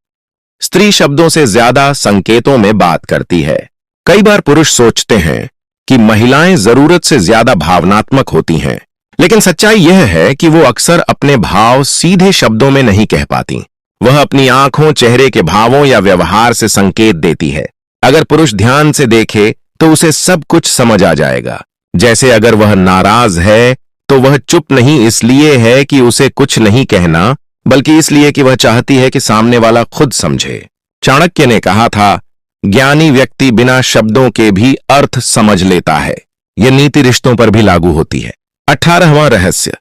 स्त्री शब्दों से ज्यादा संकेतों में बात करती है। कई बार पुरुष सोचते हैं कि महिलाएं जरूरत से ज्यादा भावनात्मक होती हैं, लेकिन सच्चाई यह है कि वो अक्सर अपने भाव सीधे शब्दों में नहीं कह पाती। वह अपनी आंखों, चेहरे के भावों या व्यवहार से संकेत देती है। अगर पुरुष ध्यान से देखे तो उसे सब कुछ समझ आ जाएगा। जैसे अगर वह नाराज है तो वह चुप नहीं इसलिए है कि उसे कुछ नहीं कहना, बल्कि इसलिए कि वह चाहती है कि सामने वाला खुद समझे। चाणक्य ने कहा था, ज्ञानी व्यक्ति बिना शब्दों के भी अर्थ समझ लेता है। यह नीति रिश्तों पर भी लागू होती है। 18वां रहस्य,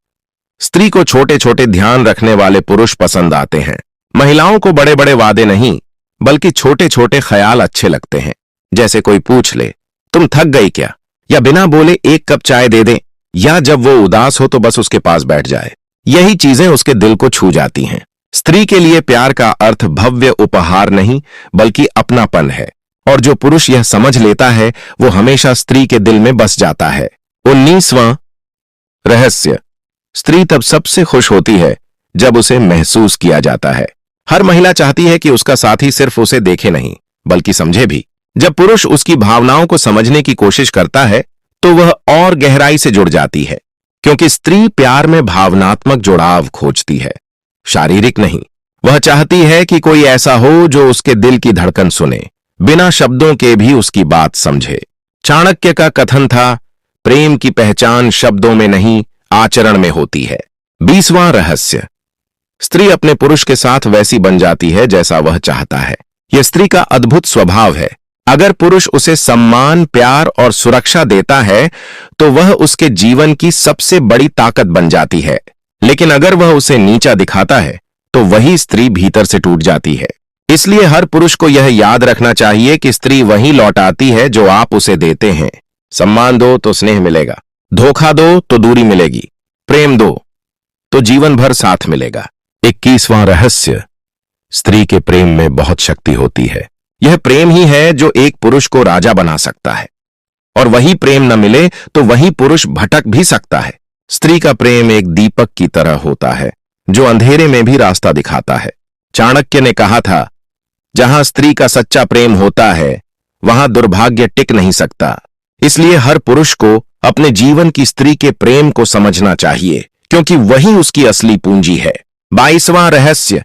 स्त्री को छोटे छोटे ध्यान रखने वाले पुरुष पसंद आते हैं। महिलाओं को बड़े बड़े वादे नहीं, बल्कि छोटे छोटे ख्याल अच्छे लगते हैं। जैसे कोई पूछ ले, तुम थक गई क्या, या बिना बोले एक कप चाय दे दे, या जब वो उदास हो तो बस उसके पास बैठ जाए। यही चीजें उसके दिल को छू जाती हैं। स्त्री के लिए प्यार का अर्थ भव्य उपहार नहीं, बल्कि अपनापन है, और जो पुरुष यह समझ लेता है वो हमेशा स्त्री के दिल में बस जाता है। 19वां रहस्य। स्त्री तब सबसे खुश होती है जब उसे महसूस किया जाता है। हर महिला चाहती है कि उसका साथी सिर्फ उसे देखे नहीं, बल्कि समझे भी। जब पुरुष उसकी भावनाओं को समझने की कोशिश करता है तो वह और गहराई से जुड़ जाती है, क्योंकि स्त्री प्यार में भावनात्मक जुड़ाव खोजती है, शारीरिक नहीं। वह चाहती है कि कोई ऐसा हो जो उसके दिल की धड़कन सुने, बिना शब्दों के भी उसकी बात समझे। चाणक्य का कथन था, प्रेम की पहचान शब्दों में नहीं, आचरण में होती है। 20वां रहस्य। स्त्री अपने पुरुष के साथ वैसी बन जाती है जैसा वह चाहता है। यह स्त्री का अद्भुत स्वभाव है। अगर पुरुष उसे सम्मान, प्यार और सुरक्षा देता है तो वह उसके जीवन की सबसे बड़ी ताकत बन जाती है। लेकिन अगर वह उसे नीचा दिखाता है तो वही स्त्री भीतर से टूट जाती है। इसलिए हर पुरुष को यह याद रखना चाहिए कि स्त्री वही लौटाती है जो आप उसे देते हैं। सम्मान दो तो स्नेह मिलेगा, धोखा दो तो दूरी मिलेगी, प्रेम दो तो जीवन भर साथ मिलेगा। 21वां रहस्य। स्त्री के प्रेम में बहुत शक्ति होती है। यह प्रेम ही है जो एक पुरुष को राजा बना सकता है, और वही प्रेम न मिले तो वही पुरुष भटक भी सकता है। स्त्री का प्रेम एक दीपक की तरह होता है जो अंधेरे में भी रास्ता दिखाता है। चाणक्य ने कहा था, जहां स्त्री का सच्चा प्रेम होता है वहां दुर्भाग्य टिक नहीं सकता। इसलिए हर पुरुष को अपने जीवन की स्त्री के प्रेम को समझना चाहिए, क्योंकि वही उसकी असली पूंजी है। 22वां रहस्य।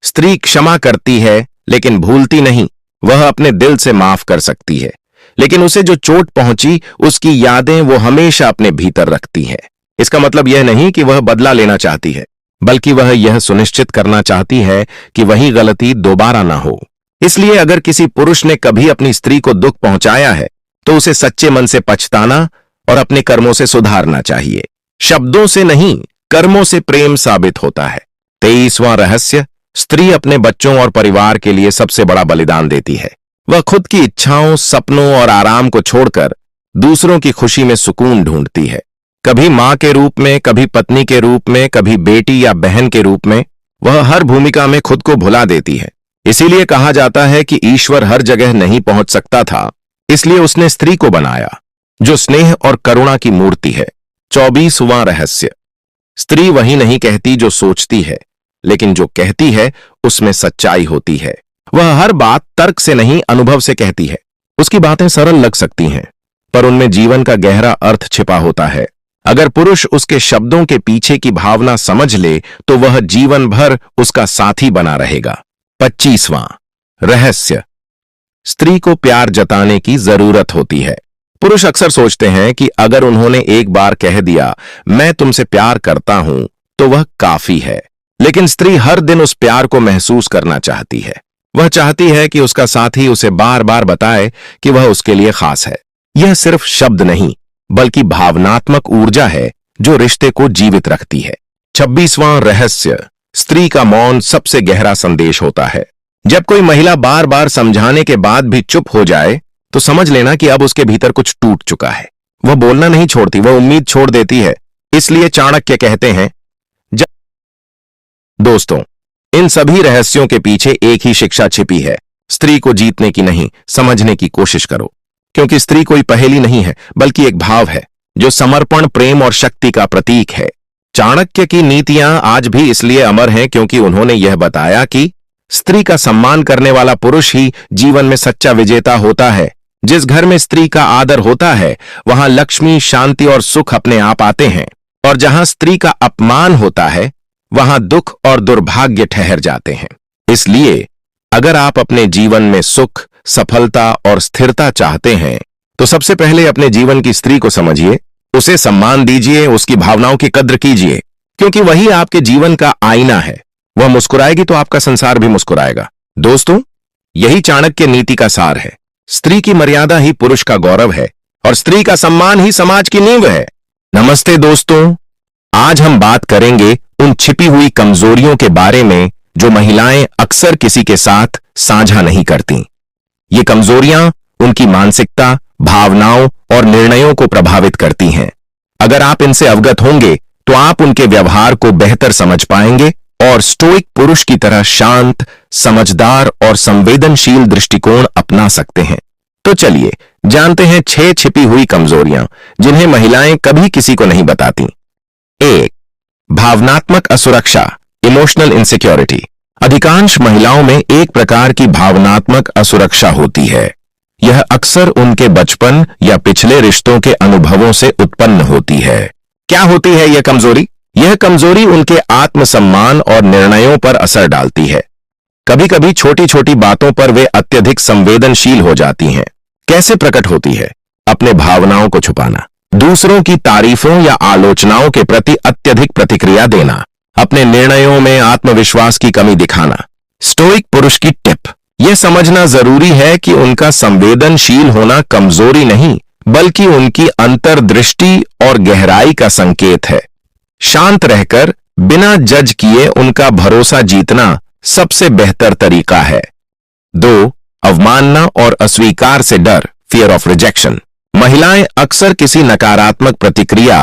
स्त्री क्षमा करती है लेकिन भूलती नहीं। वह अपने दिल से माफ कर सकती है, लेकिन उसे जो चोट पहुंची उसकी यादें वो हमेशा अपने भीतर रखती है। इसका मतलब यह नहीं कि वह बदला लेना चाहती है, बल्कि वह यह सुनिश्चित करना चाहती है कि वही गलती दोबारा ना हो। इसलिए अगर किसी पुरुष ने कभी अपनी स्त्री को दुख पहुंचाया है तो उसे सच्चे मन से पछताना और अपने कर्मों से सुधारना चाहिए। शब्दों से नहीं, कर्मों से प्रेम साबित होता है। 23वां रहस्य। स्त्री अपने बच्चों और परिवार के लिए सबसे बड़ा बलिदान देती है। वह खुद की इच्छाओं, सपनों और आराम को छोड़कर दूसरों की खुशी में सुकून ढूंढती है। कभी मां के रूप में, कभी पत्नी के रूप में, कभी बेटी या बहन के रूप में। वह हर भूमिका में खुद को भुला देती है। इसीलिए कहा जाता है कि ईश्वर हर जगह नहीं पहुंच सकता था, इसलिए उसने स्त्री को बनाया, जो स्नेह और करुणा की मूर्ति है। 24वां रहस्य। स्त्री वही नहीं कहती जो सोचती है, लेकिन जो कहती है उसमें सच्चाई होती है। वह हर बात तर्क से नहीं, अनुभव से कहती है। उसकी बातें सरल लग सकती हैं, पर उनमें जीवन का गहरा अर्थ छिपा होता है। अगर पुरुष उसके शब्दों के पीछे की भावना समझ ले तो वह जीवन भर उसका साथी बना रहेगा। 25वां रहस्य। स्त्री को प्यार जताने की जरूरत होती है। पुरुष अक्सर सोचते हैं कि अगर उन्होंने एक बार कह दिया, मैं तुमसे प्यार करता हूं, तो वह काफी है। लेकिन स्त्री हर दिन उस प्यार को महसूस करना चाहती है। वह चाहती है कि उसका साथी उसे बार बार बताए कि वह उसके लिए खास है। यह सिर्फ शब्द नहीं, बल्कि भावनात्मक ऊर्जा है जो रिश्ते को जीवित रखती है। 26वां रहस्य। स्त्री का मौन सबसे गहरा संदेश होता है। जब कोई महिला बार बार समझाने के बाद भी चुप हो जाए तो समझ लेना कि अब उसके भीतर कुछ टूट चुका है। वह बोलना नहीं छोड़ती, वह उम्मीद छोड़ देती है। इसलिए चाणक्य कहते हैं, दोस्तों, इन सभी रहस्यों के पीछे एक ही शिक्षा छिपी है। स्त्री को जीतने की नहीं, समझने की कोशिश करो, क्योंकि स्त्री कोई पहेली नहीं है, बल्कि एक भाव है जो समर्पण, प्रेम और शक्ति का प्रतीक है। चाणक्य की नीतियां आज भी इसलिए अमर हैं क्योंकि उन्होंने यह बताया कि स्त्री का सम्मान करने वाला पुरुष ही जीवन में सच्चा विजेता होता है। जिस घर में स्त्री का आदर होता है वहां लक्ष्मी, शांति और सुख अपने आप आते हैं, और जहां स्त्री का अपमान होता है वहां दुख और दुर्भाग्य ठहर जाते हैं। इसलिए अगर आप अपने जीवन में सुख, सफलता और स्थिरता चाहते हैं तो सबसे पहले अपने जीवन की स्त्री को समझिए, उसे सम्मान दीजिए, उसकी भावनाओं की कद्र कीजिए, क्योंकि वही आपके जीवन का आईना है। वह मुस्कुराएगी तो आपका संसार भी मुस्कुराएगा। दोस्तों, यही चाणक्य नीति का सार है। स्त्री की मर्यादा ही पुरुष का गौरव है, और स्त्री का सम्मान ही समाज की नींव है। नमस्ते दोस्तों, आज हम बात करेंगे उन छिपी हुई कमजोरियों के बारे में जो महिलाएं अक्सर किसी के साथ साझा नहीं करती। ये कमजोरियां उनकी मानसिकता, भावनाओं और निर्णयों को प्रभावित करती हैं। अगर आप इनसे अवगत होंगे तो आप उनके व्यवहार को बेहतर समझ पाएंगे और स्टोइक पुरुष की तरह शांत, समझदार और संवेदनशील दृष्टिकोण अपना सकते हैं। तो चलिए जानते हैं 6 छिपी हुई कमजोरियां जिन्हें महिलाएं कभी किसी को नहीं बताती। 1. भावनात्मक असुरक्षा, इमोशनल इनसिक्योरिटी। अधिकांश महिलाओं में एक प्रकार की भावनात्मक असुरक्षा होती है। यह अक्सर उनके बचपन या पिछले रिश्तों के अनुभवों से उत्पन्न होती है। क्या होती है यह कमजोरी? यह कमजोरी उनके आत्मसम्मान और निर्णयों पर असर डालती है। कभी कभी छोटी छोटी बातों पर वे अत्यधिक संवेदनशील हो जाती हैं। कैसे प्रकट होती है? अपने भावनाओं को छुपाना, दूसरों की तारीफों या आलोचनाओं के प्रति अत्यधिक प्रतिक्रिया देना, अपने निर्णयों में आत्मविश्वास की कमी दिखाना। स्टोइक पुरुष की टिप: यह समझना जरूरी है कि उनका संवेदनशील होना कमजोरी नहीं, बल्कि उनकी अंतर्दृष्टि और गहराई का संकेत है। शांत रहकर बिना जज किए उनका भरोसा जीतना सबसे बेहतर तरीका है। 2. अवमानना और अस्वीकार से डर, फियर ऑफ रिजेक्शन। महिलाएं अक्सर किसी नकारात्मक प्रतिक्रिया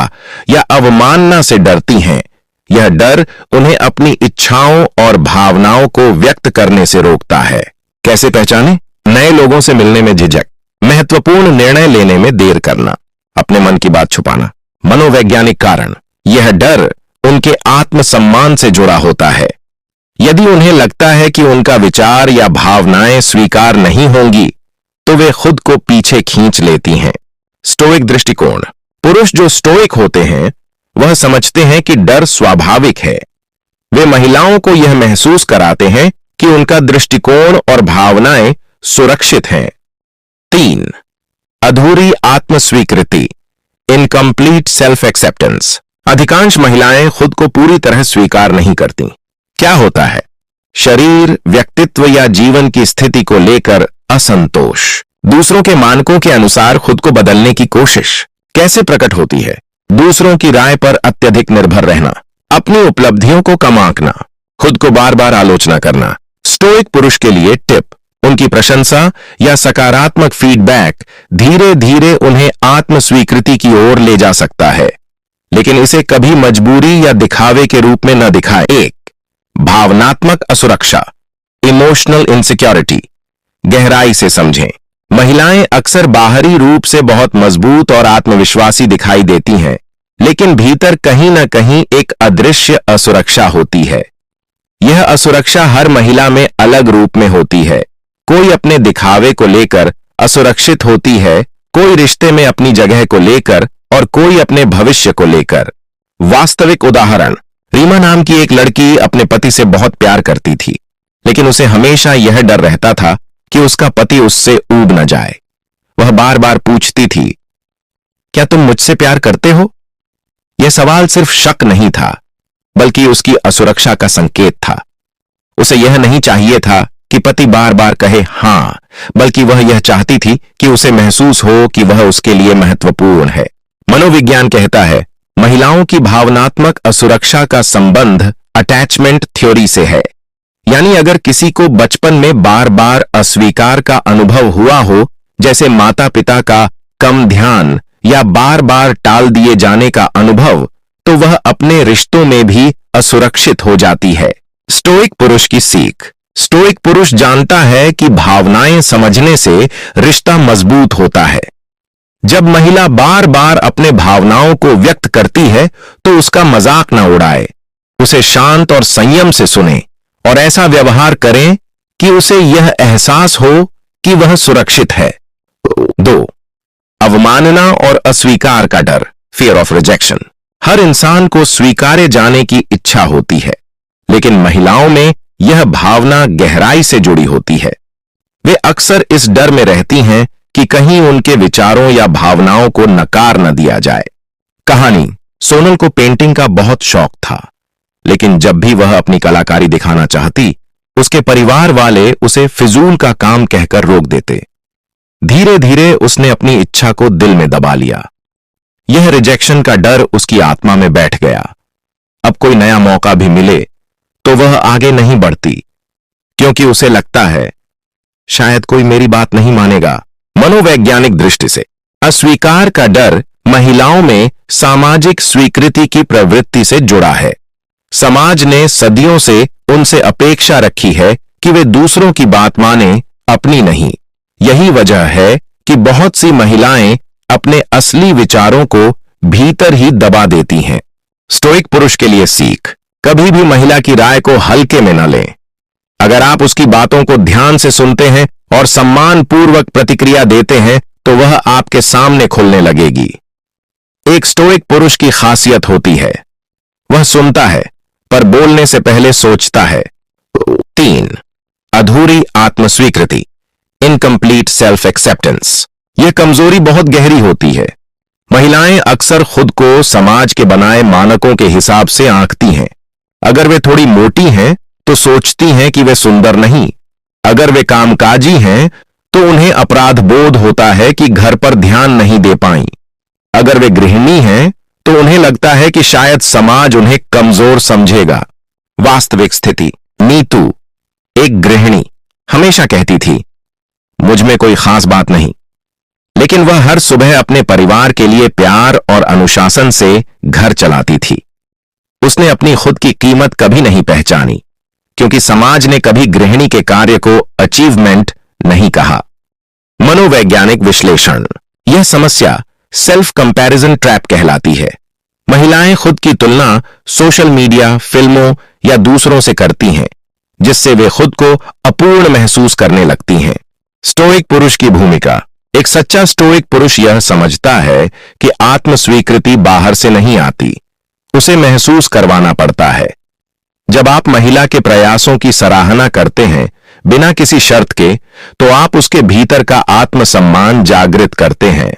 या अवमानना से डरती हैं। यह डर उन्हें अपनी इच्छाओं और भावनाओं को व्यक्त करने से रोकता है। कैसे पहचानें? नए लोगों से मिलने में झिझक, महत्वपूर्ण निर्णय लेने में देर करना, अपने मन की बात छुपाना। मनोवैज्ञानिक कारण: यह डर उनके आत्मसम्मान से जुड़ा होता है। यदि उन्हें लगता है कि उनका विचार या भावनाएं स्वीकार नहीं होंगी, तो वे खुद को पीछे खींच लेती हैं। स्टोइक दृष्टिकोण: पुरुष जो स्टोइक होते हैं वह समझते हैं कि डर स्वाभाविक है। वे महिलाओं को यह महसूस कराते हैं कि उनका दृष्टिकोण और भावनाएं सुरक्षित हैं। 3. अधूरी आत्मस्वीकृति, इनकम्प्लीट सेल्फ एक्सेप्टेंस। अधिकांश महिलाएं खुद को पूरी तरह स्वीकार नहीं करती। क्या होता है? शरीर, व्यक्तित्व या जीवन की स्थिति को लेकर असंतोष, दूसरों के मानकों के अनुसार खुद को बदलने की कोशिश। कैसे प्रकट होती है? दूसरों की राय पर अत्यधिक निर्भर रहना, अपनी उपलब्धियों को कम आंकना, खुद को बार बार आलोचना करना। स्टोइक पुरुष के लिए टिप: उनकी प्रशंसा या सकारात्मक फीडबैक धीरे धीरे उन्हें आत्मस्वीकृति की ओर ले जा सकता है, लेकिन इसे कभी मजबूरी या दिखावे के रूप में न दिखाएं। 1. भावनात्मक असुरक्षा, इमोशनल इनसिक्योरिटी। गहराई से समझें। महिलाएं अक्सर बाहरी रूप से बहुत मजबूत और आत्मविश्वासी दिखाई देती हैं, लेकिन भीतर कहीं न कहीं एक अदृश्य असुरक्षा होती है। यह असुरक्षा हर महिला में अलग रूप में होती है। कोई अपने दिखावे को लेकर असुरक्षित होती है, कोई रिश्ते में अपनी जगह को लेकर और कोई अपने भविष्य को लेकर। वास्तविक उदाहरण: रीमा नाम की एक लड़की अपने पति से बहुत प्यार करती थी, लेकिन उसे हमेशा यह डर रहता था कि उसका पति उससे ऊब न जाए। वह बार बार पूछती थी, क्या तुम मुझसे प्यार करते हो? यह सवाल सिर्फ शक नहीं था, बल्कि उसकी असुरक्षा का संकेत था। उसे यह नहीं चाहिए था कि पति बार बार कहे हां, बल्कि वह यह चाहती थी कि उसे महसूस हो कि वह उसके लिए महत्वपूर्ण है। मनोविज्ञान कहता है, महिलाओं की भावनात्मक असुरक्षा का संबंध अटैचमेंट थ्योरी से है। यानी अगर किसी को बचपन में बार बार अस्वीकार का अनुभव हुआ हो, जैसे माता पिता का कम ध्यान या बार बार टाल दिए जाने का अनुभव, तो वह अपने रिश्तों में भी असुरक्षित हो जाती है। स्टोइक पुरुष की सीख: स्टोइक पुरुष जानता है कि भावनाएं समझने से रिश्ता मजबूत होता है। जब महिला बार बार अपने भावनाओं को व्यक्त करती है तो उसका मजाक न उड़ाए, उसे शांत और संयम से सुने और ऐसा व्यवहार करें कि उसे यह एहसास हो कि वह सुरक्षित है। 2. अवमानना और अस्वीकार का डर, फियर ऑफ रिजेक्शन। हर इंसान को स्वीकारे जाने की इच्छा होती है, लेकिन महिलाओं में यह भावना गहराई से जुड़ी होती है। वे अक्सर इस डर में रहती हैं कि कहीं उनके विचारों या भावनाओं को नकार न दिया जाए। कहानी: सोनल को पेंटिंग का बहुत शौक था, लेकिन जब भी वह अपनी कलाकारी दिखाना चाहती, उसके परिवार वाले उसे फिजूल का काम कहकर रोक देते। धीरे धीरे उसने अपनी इच्छा को दिल में दबा लिया। यह रिजेक्शन का डर उसकी आत्मा में बैठ गया। अब कोई नया मौका भी मिले तो वह आगे नहीं बढ़ती, क्योंकि उसे लगता है शायद कोई मेरी बात नहीं मानेगा। मनोवैज्ञानिक दृष्टि से अस्वीकार का डर महिलाओं में सामाजिक स्वीकृति की प्रवृत्ति से जुड़ा है। समाज ने सदियों से उनसे अपेक्षा रखी है कि वे दूसरों की बात माने, अपनी नहीं। यही वजह है कि बहुत सी महिलाएं अपने असली विचारों को भीतर ही दबा देती हैं। स्टोइक पुरुष के लिए सीख: कभी भी महिला की राय को हल्के में न लें। अगर आप उसकी बातों को ध्यान से सुनते हैं और सम्मानपूर्वक प्रतिक्रिया देते हैं तो वह आपके सामने खुलने लगेगी। एक स्टोइक पुरुष की खासियत होती है, वह सुनता है पर बोलने से पहले सोचता है। 3. अधूरी आत्मस्वीकृति, इनकम्प्लीट सेल्फ एक्सेप्टेंस। यह कमजोरी बहुत गहरी होती है। महिलाएं अक्सर खुद को समाज के बनाए मानकों के हिसाब से आंकती हैं। अगर वे थोड़ी मोटी हैं तो सोचती हैं कि वे सुंदर नहीं। अगर वे कामकाजी हैं तो उन्हें अपराध बोध होता है कि घर पर ध्यान नहीं दे पाई। अगर वे गृहिणी हैं तो उन्हें लगता है कि शायद समाज उन्हें कमजोर समझेगा। वास्तविक स्थिति: नीतू, एक गृहिणी, हमेशा कहती थी मुझ में कोई खास बात नहीं, लेकिन वह हर सुबह अपने परिवार के लिए प्यार और अनुशासन से घर चलाती थी। उसने अपनी खुद की कीमत कभी नहीं पहचानी, क्योंकि समाज ने कभी गृहिणी के कार्य को अचीवमेंट नहीं कहा। मनोवैज्ञानिक विश्लेषण: यह समस्या सेल्फ कंपैरिजन ट्रैप कहलाती है। महिलाएं खुद की तुलना सोशल मीडिया, फिल्मों या दूसरों से करती हैं, जिससे वे खुद को अपूर्ण महसूस करने लगती हैं। स्टोइक पुरुष की भूमिका: एक सच्चा स्टोइक पुरुष यह समझता है कि आत्मस्वीकृति बाहर से नहीं आती, उसे महसूस करवाना पड़ता है। जब आप महिला के प्रयासों की सराहना करते हैं बिना किसी शर्त के, तो आप उसके भीतर का आत्मसम्मान जागृत करते हैं।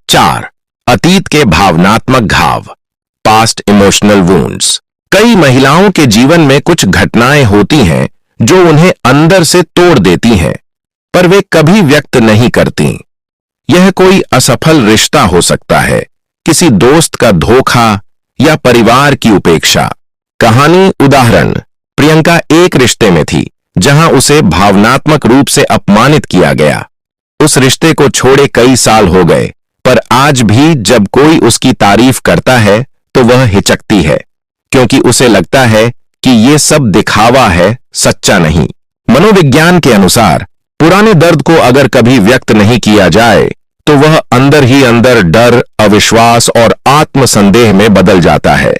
4. अतीत के भावनात्मक घाव, पास्ट इमोशनल वुंड्स। कई महिलाओं के जीवन में कुछ घटनाएं होती हैं जो उन्हें अंदर से तोड़ देती हैं, पर वे कभी व्यक्त नहीं करती। यह कोई असफल रिश्ता हो सकता है, किसी दोस्त का धोखा या परिवार की उपेक्षा। कहानी उदाहरण: प्रियंका एक रिश्ते में थी जहां उसे भावनात्मक रूप से अपमानित किया गया। उस रिश्ते को छोड़े कई साल हो गए, पर आज भी जब कोई उसकी तारीफ करता है तो वह हिचकती है, क्योंकि उसे लगता है कि ये सब दिखावा है, सच्चा नहीं। मनोविज्ञान के अनुसार पुराने दर्द को अगर कभी व्यक्त नहीं किया जाए तो वह अंदर ही अंदर डर, अविश्वास और आत्मसंदेह में बदल जाता है।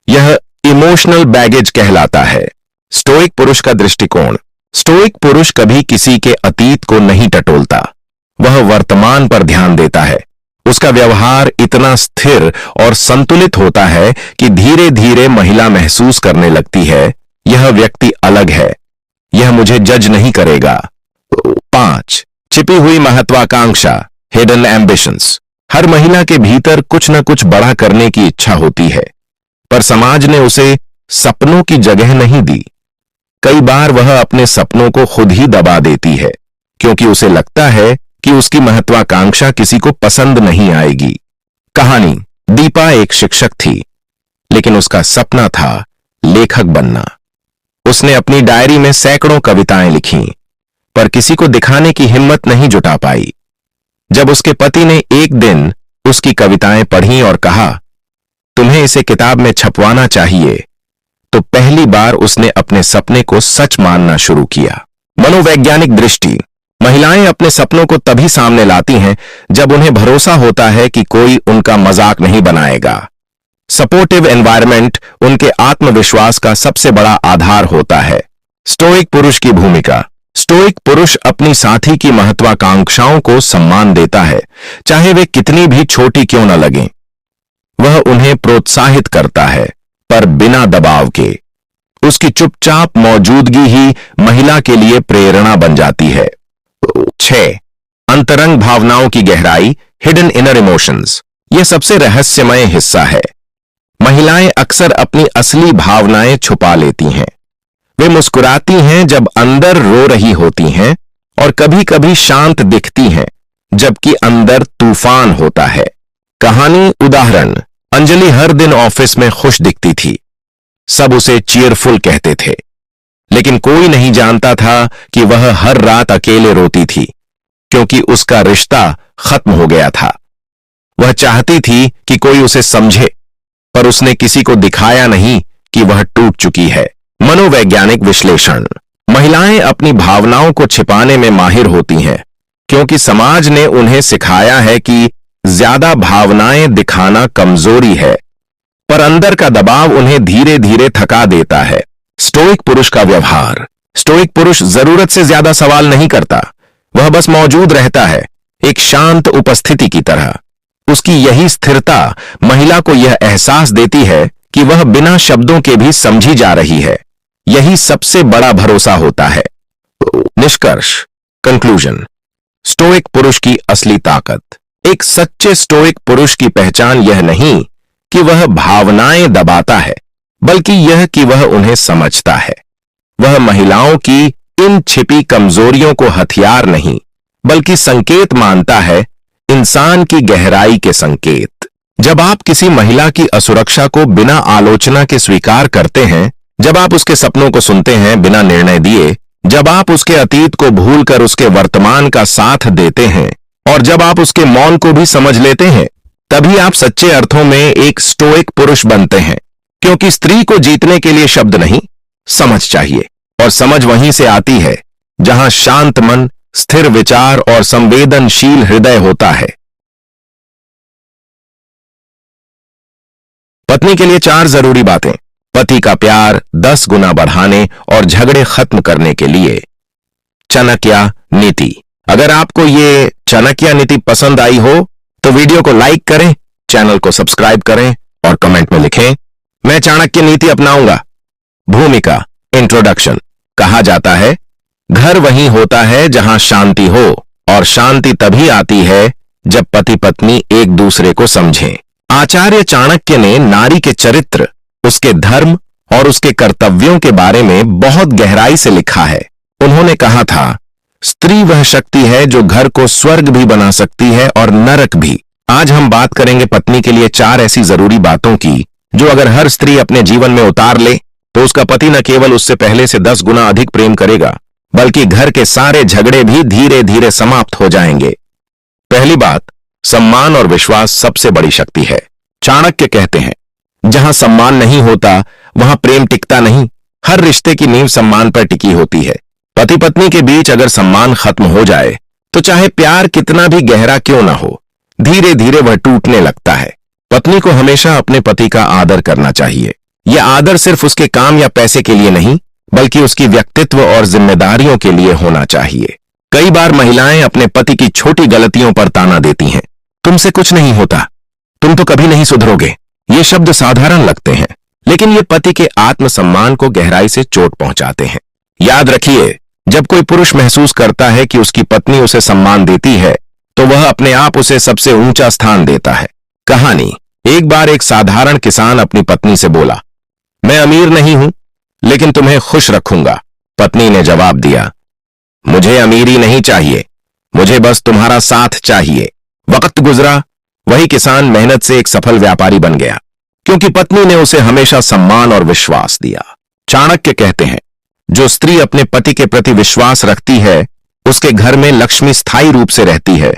यह इमोशनल बैगेज कहलाता है। स्टोइक पुरुष का दृष्टिकोण: स्टोइक पुरुष कभी किसी के अतीत को नहीं टटोलता, वह वर्तमान पर ध्यान देता है। उसका व्यवहार इतना स्थिर और संतुलित होता है कि धीरे धीरे महिला महसूस करने लगती है यह व्यक्ति अलग है, यह मुझे जज नहीं करेगा। 5. छिपी हुई महत्वाकांक्षा, हिडन एम्बिशंस। हर महिला के भीतर कुछ न कुछ बड़ा करने की इच्छा होती है, पर समाज ने उसे सपनों की जगह नहीं दी। कई बार वह अपने सपनों को खुद ही दबा देती है, क्योंकि उसे लगता है कि उसकी महत्वाकांक्षा किसी को पसंद नहीं आएगी। कहानी: दीपा एक शिक्षक थी, लेकिन उसका सपना था लेखक बनना। उसने अपनी डायरी में सैकड़ों कविताएं लिखीं, पर किसी को दिखाने की हिम्मत नहीं जुटा पाई। जब उसके पति ने एक दिन उसकी कविताएं पढ़ी और कहा, तुम्हें इसे किताब में छपवाना चाहिए, तो पहली बार उसने अपने सपने को सच मानना शुरू किया। मनोवैज्ञानिक दृष्टि: महिलाएं अपने सपनों को तभी सामने लाती हैं जब उन्हें भरोसा होता है कि कोई उनका मजाक नहीं बनाएगा। सपोर्टिव एनवायरनमेंट उनके आत्मविश्वास का सबसे बड़ा आधार होता है। स्टोइक पुरुष की भूमिका: स्टोइक पुरुष अपनी साथी की महत्वाकांक्षाओं को सम्मान देता है, चाहे वे कितनी भी छोटी क्यों न लगें। वह उन्हें प्रोत्साहित करता है, पर बिना दबाव के। उसकी चुपचाप मौजूदगी ही महिला के लिए प्रेरणा बन जाती है। 6. अंतरंग भावनाओं की गहराई, हिडन इनर इमोशंस। यह सबसे रहस्यमय हिस्सा है। महिलाएं अक्सर अपनी असली भावनाएं छुपा लेती हैं। वे मुस्कुराती हैं जब अंदर रो रही होती हैं, और कभी कभी शांत दिखती हैं जबकि अंदर तूफान होता है। कहानी उदाहरण: अंजलि हर दिन ऑफिस में खुश दिखती थी, सब उसे चीयरफुल कहते थे, लेकिन कोई नहीं जानता था कि वह हर रात अकेले रोती थी क्योंकि उसका रिश्ता खत्म हो गया था। वह चाहती थी कि कोई उसे समझे, पर उसने किसी को दिखाया नहीं कि वह टूट चुकी है। मनोवैज्ञानिक विश्लेषण। महिलाएं अपनी भावनाओं को छिपाने में माहिर होती हैं क्योंकि समाज ने उन्हें सिखाया है कि ज्यादा भावनाएं दिखाना कमजोरी है, पर अंदर का दबाव उन्हें धीरे धीरे थका देता है। स्टोइक पुरुष का व्यवहार। स्टोइक पुरुष जरूरत से ज्यादा सवाल नहीं करता, वह बस मौजूद रहता है, एक शांत उपस्थिति की तरह। उसकी यही स्थिरता महिला को यह एहसास देती है कि वह बिना शब्दों के भी समझी जा रही है। यही सबसे बड़ा भरोसा होता है। निष्कर्ष, कंक्लूजन। स्टोइक पुरुष की असली ताकत। एक सच्चे स्टोइक पुरुष की पहचान यह नहीं कि वह भावनाएं दबाता है, बल्कि यह कि वह उन्हें समझता है। वह महिलाओं की इन छिपी कमजोरियों को हथियार नहीं, बल्कि संकेत मानता है, इंसान की गहराई के संकेत। जब आप किसी महिला की असुरक्षा को बिना आलोचना के स्वीकार करते हैं, जब आप उसके सपनों को सुनते हैं बिना निर्णय दिए, जब आप उसके अतीत को भूलकर उसके वर्तमान का साथ देते हैं, और जब आप उसके मौन को भी समझ लेते हैं, तभी आप सच्चे अर्थों में एक स्टोइक पुरुष बनते हैं। क्योंकि स्त्री को जीतने के लिए शब्द नहीं, समझ चाहिए, और समझ वहीं से आती है जहां शांत मन, स्थिर विचार और संवेदनशील हृदय होता है। पत्नी के लिए 4 जरूरी बातें। पति का प्यार 10 गुना बढ़ाने और झगड़े खत्म करने के लिए। चाणक्य नीति। अगर आपको ये चाणक्य नीति पसंद आई हो तो वीडियो को लाइक करें, चैनल को सब्सक्राइब करें और कमेंट में लिखें, मैं चाणक्य नीति अपनाऊंगा। भूमिका। इंट्रोडक्शन। कहा जाता है, घर वहीं होता है जहां शांति हो, और शांति तभी आती है जब पति पत्नी एक दूसरे को समझें। आचार्य चाणक्य ने नारी के चरित्र, उसके धर्म और उसके कर्तव्यों के बारे में बहुत गहराई से लिखा है। उन्होंने कहा था, स्त्री वह शक्ति है जो घर को स्वर्ग भी बना सकती है और नरक भी। आज हम बात करेंगे पत्नी के लिए 4 ऐसी जरूरी बातों की जो अगर हर स्त्री अपने जीवन में उतार ले तो उसका पति न केवल उससे पहले से 10 गुना अधिक प्रेम करेगा, बल्कि घर के सारे झगड़े भी धीरे धीरे समाप्त हो जाएंगे। पहली बात, सम्मान और विश्वास सबसे बड़ी शक्ति है। चाणक्य कहते हैं, जहां सम्मान नहीं होता वहां प्रेम टिकता नहीं। हर रिश्ते की नींव सम्मान पर टिकी होती है। पति पत्नी के बीच अगर सम्मान खत्म हो जाए तो चाहे प्यार कितना भी गहरा क्यों ना हो, धीरे धीरे वह टूटने लगता है। पत्नी को हमेशा अपने पति का आदर करना चाहिए। यह आदर सिर्फ उसके काम या पैसे के लिए नहीं, बल्कि उसकी व्यक्तित्व और जिम्मेदारियों के लिए होना चाहिए। कई बार महिलाएं अपने पति की छोटी गलतियों पर ताना देती हैं, तुमसे कुछ नहीं होता, तुम तो कभी नहीं सुधरोगे। ये शब्द साधारण लगते हैं, लेकिन ये पति के आत्मसम्मान को गहराई से चोट पहुंचाते हैं। याद रखिए, जब कोई पुरुष महसूस करता है कि उसकी पत्नी उसे सम्मान देती है, तो वह अपने आप उसे सबसे ऊंचा स्थान देता है। कहानी। एक बार एक साधारण किसान अपनी पत्नी से बोला, मैं अमीर नहीं हूं, लेकिन तुम्हें खुश रखूंगा। पत्नी ने जवाब दिया, मुझे अमीरी नहीं चाहिए, मुझे बस तुम्हारा साथ चाहिए। वक्त गुजरा, वही किसान मेहनत से एक सफल व्यापारी बन गया, क्योंकि पत्नी ने उसे हमेशा सम्मान और विश्वास दिया। चाणक्य कहते हैं, जो स्त्री अपने पति के प्रति विश्वास रखती है, उसके घर में लक्ष्मी स्थायी रूप से रहती है।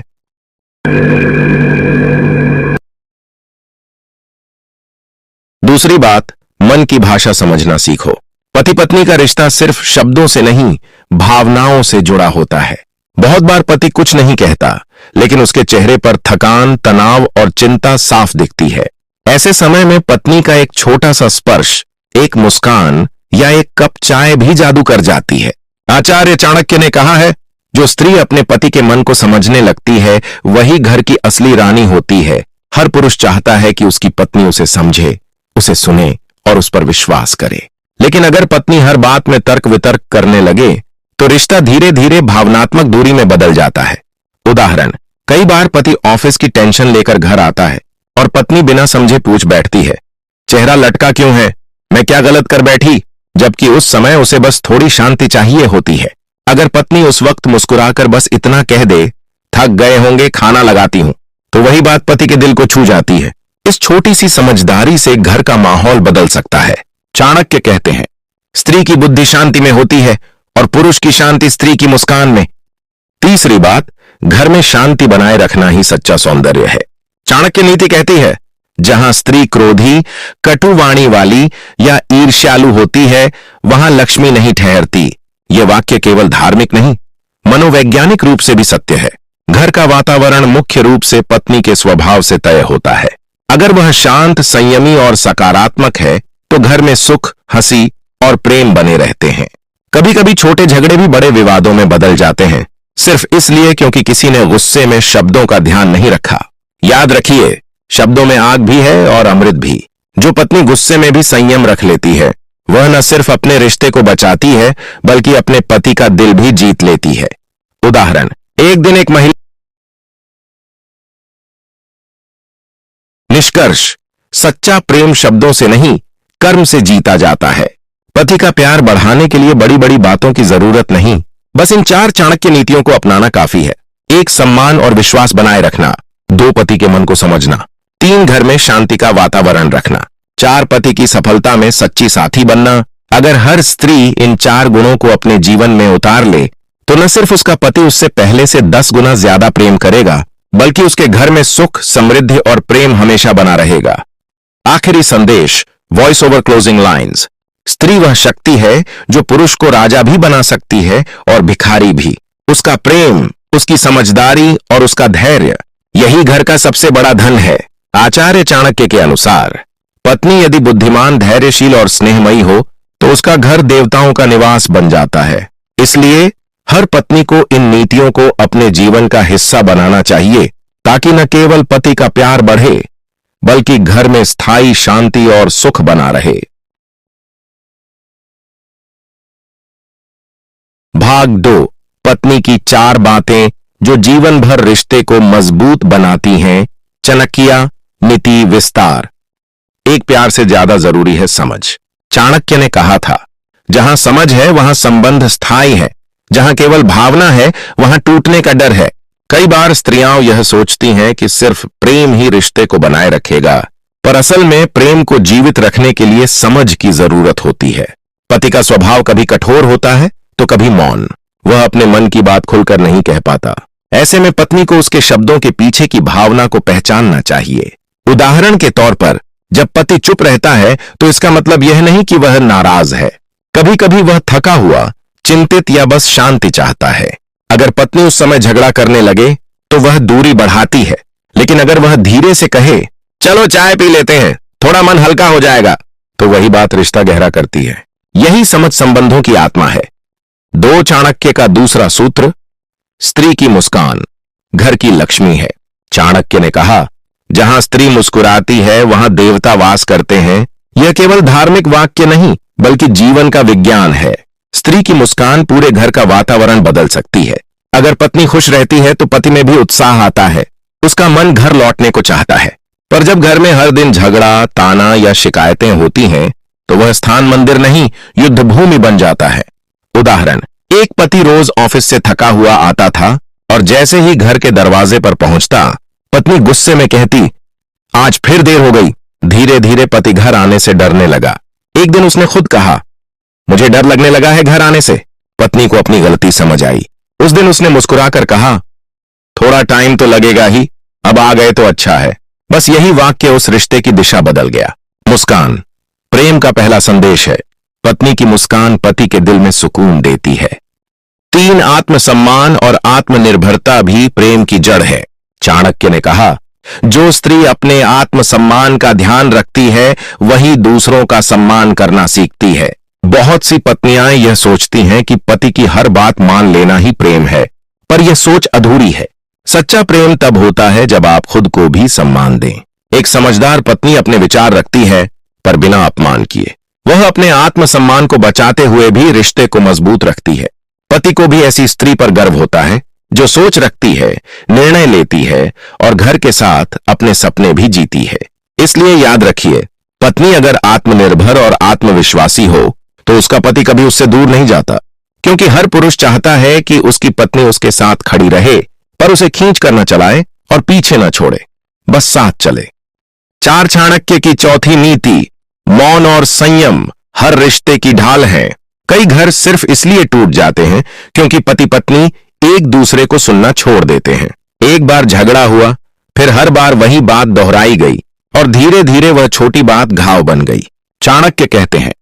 दूसरी बात, मन की भाषा समझना सीखो। पति पत्नी का रिश्ता सिर्फ शब्दों से नहीं, भावनाओं से जुड़ा होता है। बहुत बार पति कुछ नहीं कहता, लेकिन उसके चेहरे पर थकान, तनाव और चिंता साफ दिखती है। ऐसे समय में पत्नी का एक छोटा सा स्पर्श, एक मुस्कान या एक कप चाय भी जादू कर जाती है। आचार्य चाणक्य ने कहा है, जो स्त्री अपने पति के मन को समझने लगती है, वही घर की असली रानी होती है। हर पुरुष चाहता है कि उसकी पत्नी उसे समझे, उसे सुने और उस पर विश्वास करे। लेकिन अगर पत्नी हर बात में तर्क वितर्क करने लगे तो रिश्ता धीरे धीरे भावनात्मक दूरी में बदल जाता है। उदाहरण, कई बार पति ऑफिस की टेंशन लेकर घर आता है और पत्नी बिना समझे पूछ बैठती है, चेहरा लटका क्यों है, मैं क्या गलत कर बैठी, जबकि उस समय उसे बस थोड़ी शांति चाहिए होती है। अगर पत्नी उस वक्त मुस्कुराकर बस इतना कह दे, थक गए होंगे, खाना लगाती हूं, तो वही बात पति के दिल को छू जाती है। इस छोटी सी समझदारी से घर का माहौल बदल सकता है। चाणक्य कहते हैं, स्त्री की बुद्धि शांति में होती है और पुरुष की शांति स्त्री की मुस्कान में। तीसरी बात, घर में शांति बनाए रखना ही सच्चा सौंदर्य है। चाणक्य नीति कहती है, जहां स्त्री क्रोधी, कटुवाणी वाली या ईर्ष्यालु होती है, वहां लक्ष्मी नहीं ठहरती। यह वाक्य केवल धार्मिक नहीं, मनोवैज्ञानिक रूप से भी सत्य है। घर का वातावरण मुख्य रूप से पत्नी के स्वभाव से तय होता है। अगर वह शांत, संयमी और सकारात्मक है तो घर में सुख, हंसी और प्रेम बने रहते हैं। कभी कभी छोटे झगड़े भी बड़े विवादों में बदल जाते हैं, सिर्फ इसलिए क्योंकि किसी ने गुस्से में शब्दों का ध्यान नहीं रखा। याद रखिए, शब्दों में आग भी है और अमृत भी। जो पत्नी गुस्से में भी संयम रख लेती है, वह न सिर्फ अपने रिश्ते को बचाती है बल्कि अपने पति का दिल भी जीत लेती है। उदाहरण, एक दिन एक महिला। निष्कर्ष, सच्चा प्रेम शब्दों से नहीं, कर्म से जीता जाता है। पति का प्यार बढ़ाने के लिए बड़ी बड़ी बातों की जरूरत नहीं, बस इन 4 चाणक्य नीतियों को अपनाना काफी है। 1. सम्मान और विश्वास बनाए रखना। 2. पति के मन को समझना। 3. घर में शांति का वातावरण रखना। 4. पति की सफलता में सच्ची साथी बनना। अगर हर स्त्री इन 4 गुणों को अपने जीवन में उतार ले तो न सिर्फ उसका पति उससे पहले से 10 गुना ज्यादा प्रेम करेगा, बल्कि उसके घर में सुख, समृद्धि और प्रेम हमेशा बना रहेगा। आखिरी संदेश, वॉइस ओवर क्लोजिंग लाइंस। स्त्री वह शक्ति है जो पुरुष को राजा भी बना सकती है और भिखारी भी। उसका प्रेम, उसकी समझदारी और उसका धैर्य, यही घर का सबसे बड़ा धन है। आचार्य चाणक्य के अनुसार, पत्नी यदि बुद्धिमान, धैर्यशील और स्नेहमयी हो तो उसका घर देवताओं का निवास बन जाता है। इसलिए हर पत्नी को इन नीतियों को अपने जीवन का हिस्सा बनाना चाहिए, ताकि न केवल पति का प्यार बढ़े बल्कि घर में स्थायी शांति और सुख बना रहे। भाग 2, पत्नी की 4 बातें जो जीवन भर रिश्ते को मजबूत बनाती हैं। चाणक्य नीति विस्तार। एक प्यार से ज्यादा जरूरी है समझ। चाणक्य ने कहा था, जहां समझ है वहां संबंध स्थायी है, जहां केवल भावना है वहां टूटने का डर है। कई बार स्त्रियां यह सोचती हैं कि सिर्फ प्रेम ही रिश्ते को बनाए रखेगा, पर असल में प्रेम को जीवित रखने के लिए समझ की जरूरत होती है। पति का स्वभाव कभी कठोर होता है तो कभी मौन। वह अपने मन की बात खुलकर नहीं कह पाता। ऐसे में पत्नी को उसके शब्दों के पीछे की भावना को पहचानना चाहिए। उदाहरण के तौर पर, जब पति चुप रहता है तो इसका मतलब यह नहीं कि वह नाराज है। कभी कभी वह थका हुआ, चिंतित या बस शांति चाहता है। अगर पत्नी उस समय झगड़ा करने लगे तो वह दूरी बढ़ाती है, लेकिन अगर वह धीरे से कहे, चलो चाय पी लेते हैं, थोड़ा मन हल्का हो जाएगा, तो वही बात रिश्ता गहरा करती है। यही समझ संबंधों की आत्मा है। 2 चाणक्य का दूसरा सूत्र, स्त्री की मुस्कान घर की लक्ष्मी है। चाणक्य ने कहा, जहां स्त्री मुस्कुराती है वहां देवता वास करते हैं। यह केवल धार्मिक वाक्य नहीं बल्कि जीवन का विज्ञान है। स्त्री की मुस्कान पूरे घर का वातावरण बदल सकती है। अगर पत्नी खुश रहती है तो पति में भी उत्साह आता है, उसका मन घर लौटने को चाहता है। पर जब घर में हर दिन झगड़ा, ताना या शिकायतें होती हैं तो वह स्थान मंदिर नहीं, युद्ध भूमि बन जाता है। उदाहरण, एक पति रोज ऑफिस से थका हुआ आता था और जैसे ही घर के दरवाजे पर पहुंचता, पत्नी गुस्से में कहती, आज फिर देर हो गई। धीरे धीरे पति घर आने से डरने लगा। एक दिन उसने खुद कहा, मुझे डर लगने लगा है घर आने से। पत्नी को अपनी गलती समझ आई। उस दिन उसने मुस्कुराकर कहा, थोड़ा टाइम तो लगेगा ही, अब आ गए तो अच्छा है। बस यही वाक्य उस रिश्ते की दिशा बदल गया। मुस्कान प्रेम का पहला संदेश है। पत्नी की मुस्कान पति के दिल में सुकून देती है। 3 आत्मसम्मान और आत्मनिर्भरता भी प्रेम की जड़ है। चाणक्य ने कहा, जो स्त्री अपने आत्मसम्मान का ध्यान रखती है वही दूसरों का सम्मान करना सीखती है। बहुत सी पत्नियां यह सोचती हैं कि पति की हर बात मान लेना ही प्रेम है, पर यह सोच अधूरी है। सच्चा प्रेम तब होता है जब आप खुद को भी सम्मान दें। एक समझदार पत्नी अपने विचार रखती है पर बिना अपमान किए। वह अपने आत्मसम्मान को बचाते हुए भी रिश्ते को मजबूत रखती है। पति को भी ऐसी स्त्री पर गर्व होता है जो सोच रखती है, निर्णय लेती है और घर के साथ अपने सपने भी जीती है। इसलिए याद रखिए, पत्नी अगर आत्मनिर्भर और आत्मविश्वासी हो तो उसका पति कभी उससे दूर नहीं जाता, क्योंकि हर पुरुष चाहता है कि उसकी पत्नी उसके साथ खड़ी रहे, पर उसे खींच कर न चलाए और पीछे न छोड़े, बस साथ चले। 4 चाणक्य की चौथी नीति, मौन और संयम हर रिश्ते की ढाल हैं। कई घर सिर्फ इसलिए टूट जाते हैं क्योंकि पति पत्नी एक दूसरे को सुनना छोड़ देते हैं। एक बार झगड़ा हुआ, फिर हर बार वही बात दोहराई गई और धीरे धीरे वह छोटी बात घाव बन गई। चाणक्य कहते हैं,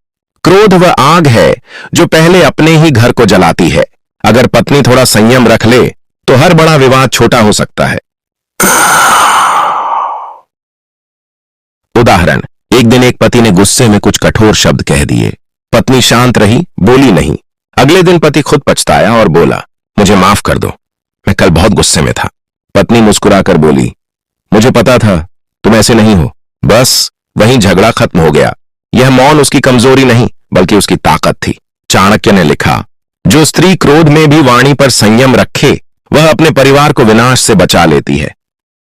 क्रोध वह आग है जो पहले अपने ही घर को जलाती है। अगर पत्नी थोड़ा संयम रख ले तो हर बड़ा विवाद छोटा हो सकता है। उदाहरण, एक दिन एक पति ने गुस्से में कुछ कठोर शब्द कह दिए। पत्नी शांत रही, बोली नहीं। अगले दिन पति खुद पछताया और बोला, मुझे माफ कर दो, मैं कल बहुत गुस्से में था। पत्नी मुस्कुराकर बोली, मुझे पता था तुम ऐसे नहीं हो। बस वहीं झगड़ा खत्म हो गया। यह मौन उसकी कमजोरी नहीं बल्कि उसकी ताकत थी। चाणक्य ने लिखा, जो स्त्री क्रोध में भी वाणी पर संयम रखे वह अपने परिवार को विनाश से बचा लेती है।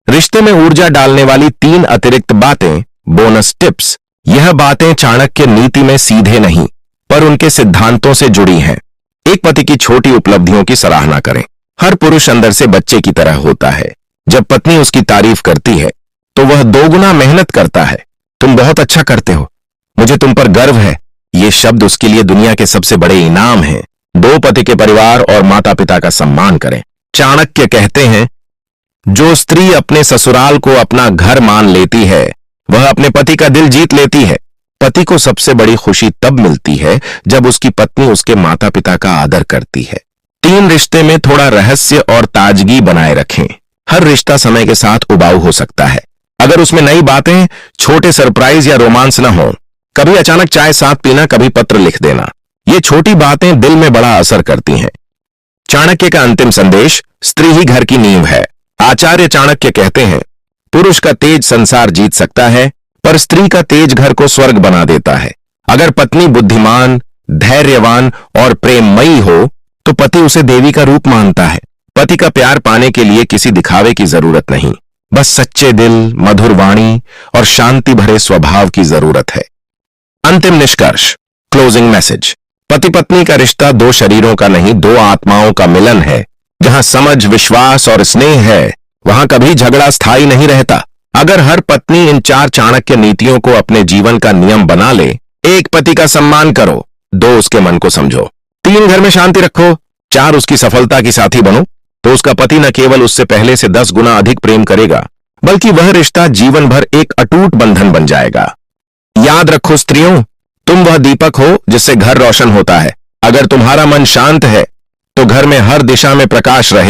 रिश्ते में ऊर्जा डालने वाली 3 अतिरिक्त बातें, बोनस टिप्स। यह बातें चाणक्य नीति में सीधे नहीं पर उनके सिद्धांतों से जुड़ी हैं। एक पति की छोटी उपलब्धियों की सराहना करें। हर पुरुष अंदर से बच्चे की तरह होता है। जब पत्नी उसकी तारीफ करती है तो वह 2 गुना मेहनत करता है। तुम बहुत अच्छा करते हो, मुझे तुम पर गर्व है। ये शब्द उसके लिए दुनिया के सबसे बड़े इनाम हैं। 2 पति के परिवार और माता पिता का सम्मान करें। चाणक्य कहते हैं, जो स्त्री अपने ससुराल को अपना घर मान लेती है वह अपने पति का दिल जीत लेती है। पति को सबसे बड़ी खुशी तब मिलती है जब उसकी पत्नी उसके माता पिता का आदर करती है। 3 रिश्ते में थोड़ा रहस्य और ताजगी बनाए रखें। हर रिश्ता समय के साथ उबाऊ हो सकता है। अगर उसमें नई बातें, छोटे सरप्राइज या रोमांस न हो, कभी अचानक चाय साथ पीना, कभी पत्र लिख देना, ये छोटी बातें दिल में बड़ा असर करती हैं। चाणक्य का अंतिम संदेश, स्त्री ही घर की नींव है। आचार्य चाणक्य कहते हैं, पुरुष का तेज संसार जीत सकता है पर स्त्री का तेज घर को स्वर्ग बना देता है। अगर पत्नी बुद्धिमान, धैर्यवान और प्रेममयी हो तो पति उसे देवी का रूप मानता है। पति का प्यार पाने के लिए किसी दिखावे की जरूरत नहीं, बस सच्चे दिल, मधुर वाणी और शांति भरे स्वभाव की जरूरत है। अंतिम निष्कर्ष, क्लोजिंग मैसेज। पति पत्नी का रिश्ता 2 शरीरों का नहीं, 2 आत्माओं का मिलन है। जहां समझ, विश्वास और स्नेह है वहां कभी झगड़ा स्थायी नहीं रहता। अगर हर पत्नी इन 4 चाणक्य नीतियों को अपने जीवन का नियम बना ले, 1 पति का सम्मान करो, 2 उसके मन को समझो, 3 घर में शांति रखो, 4 उसकी सफलता की साथी बनो, तो उसका पति न केवल उससे पहले से 10 गुना अधिक प्रेम करेगा बल्कि वह रिश्ता जीवन भर एक अटूट बंधन बन जाएगा। याद रखो स्त्रियों, तुम वह दीपक हो जिससे घर रोशन होता है। अगर तुम्हारा मन शांत है तो घर में हर दिशा में प्रकाश रहेगा।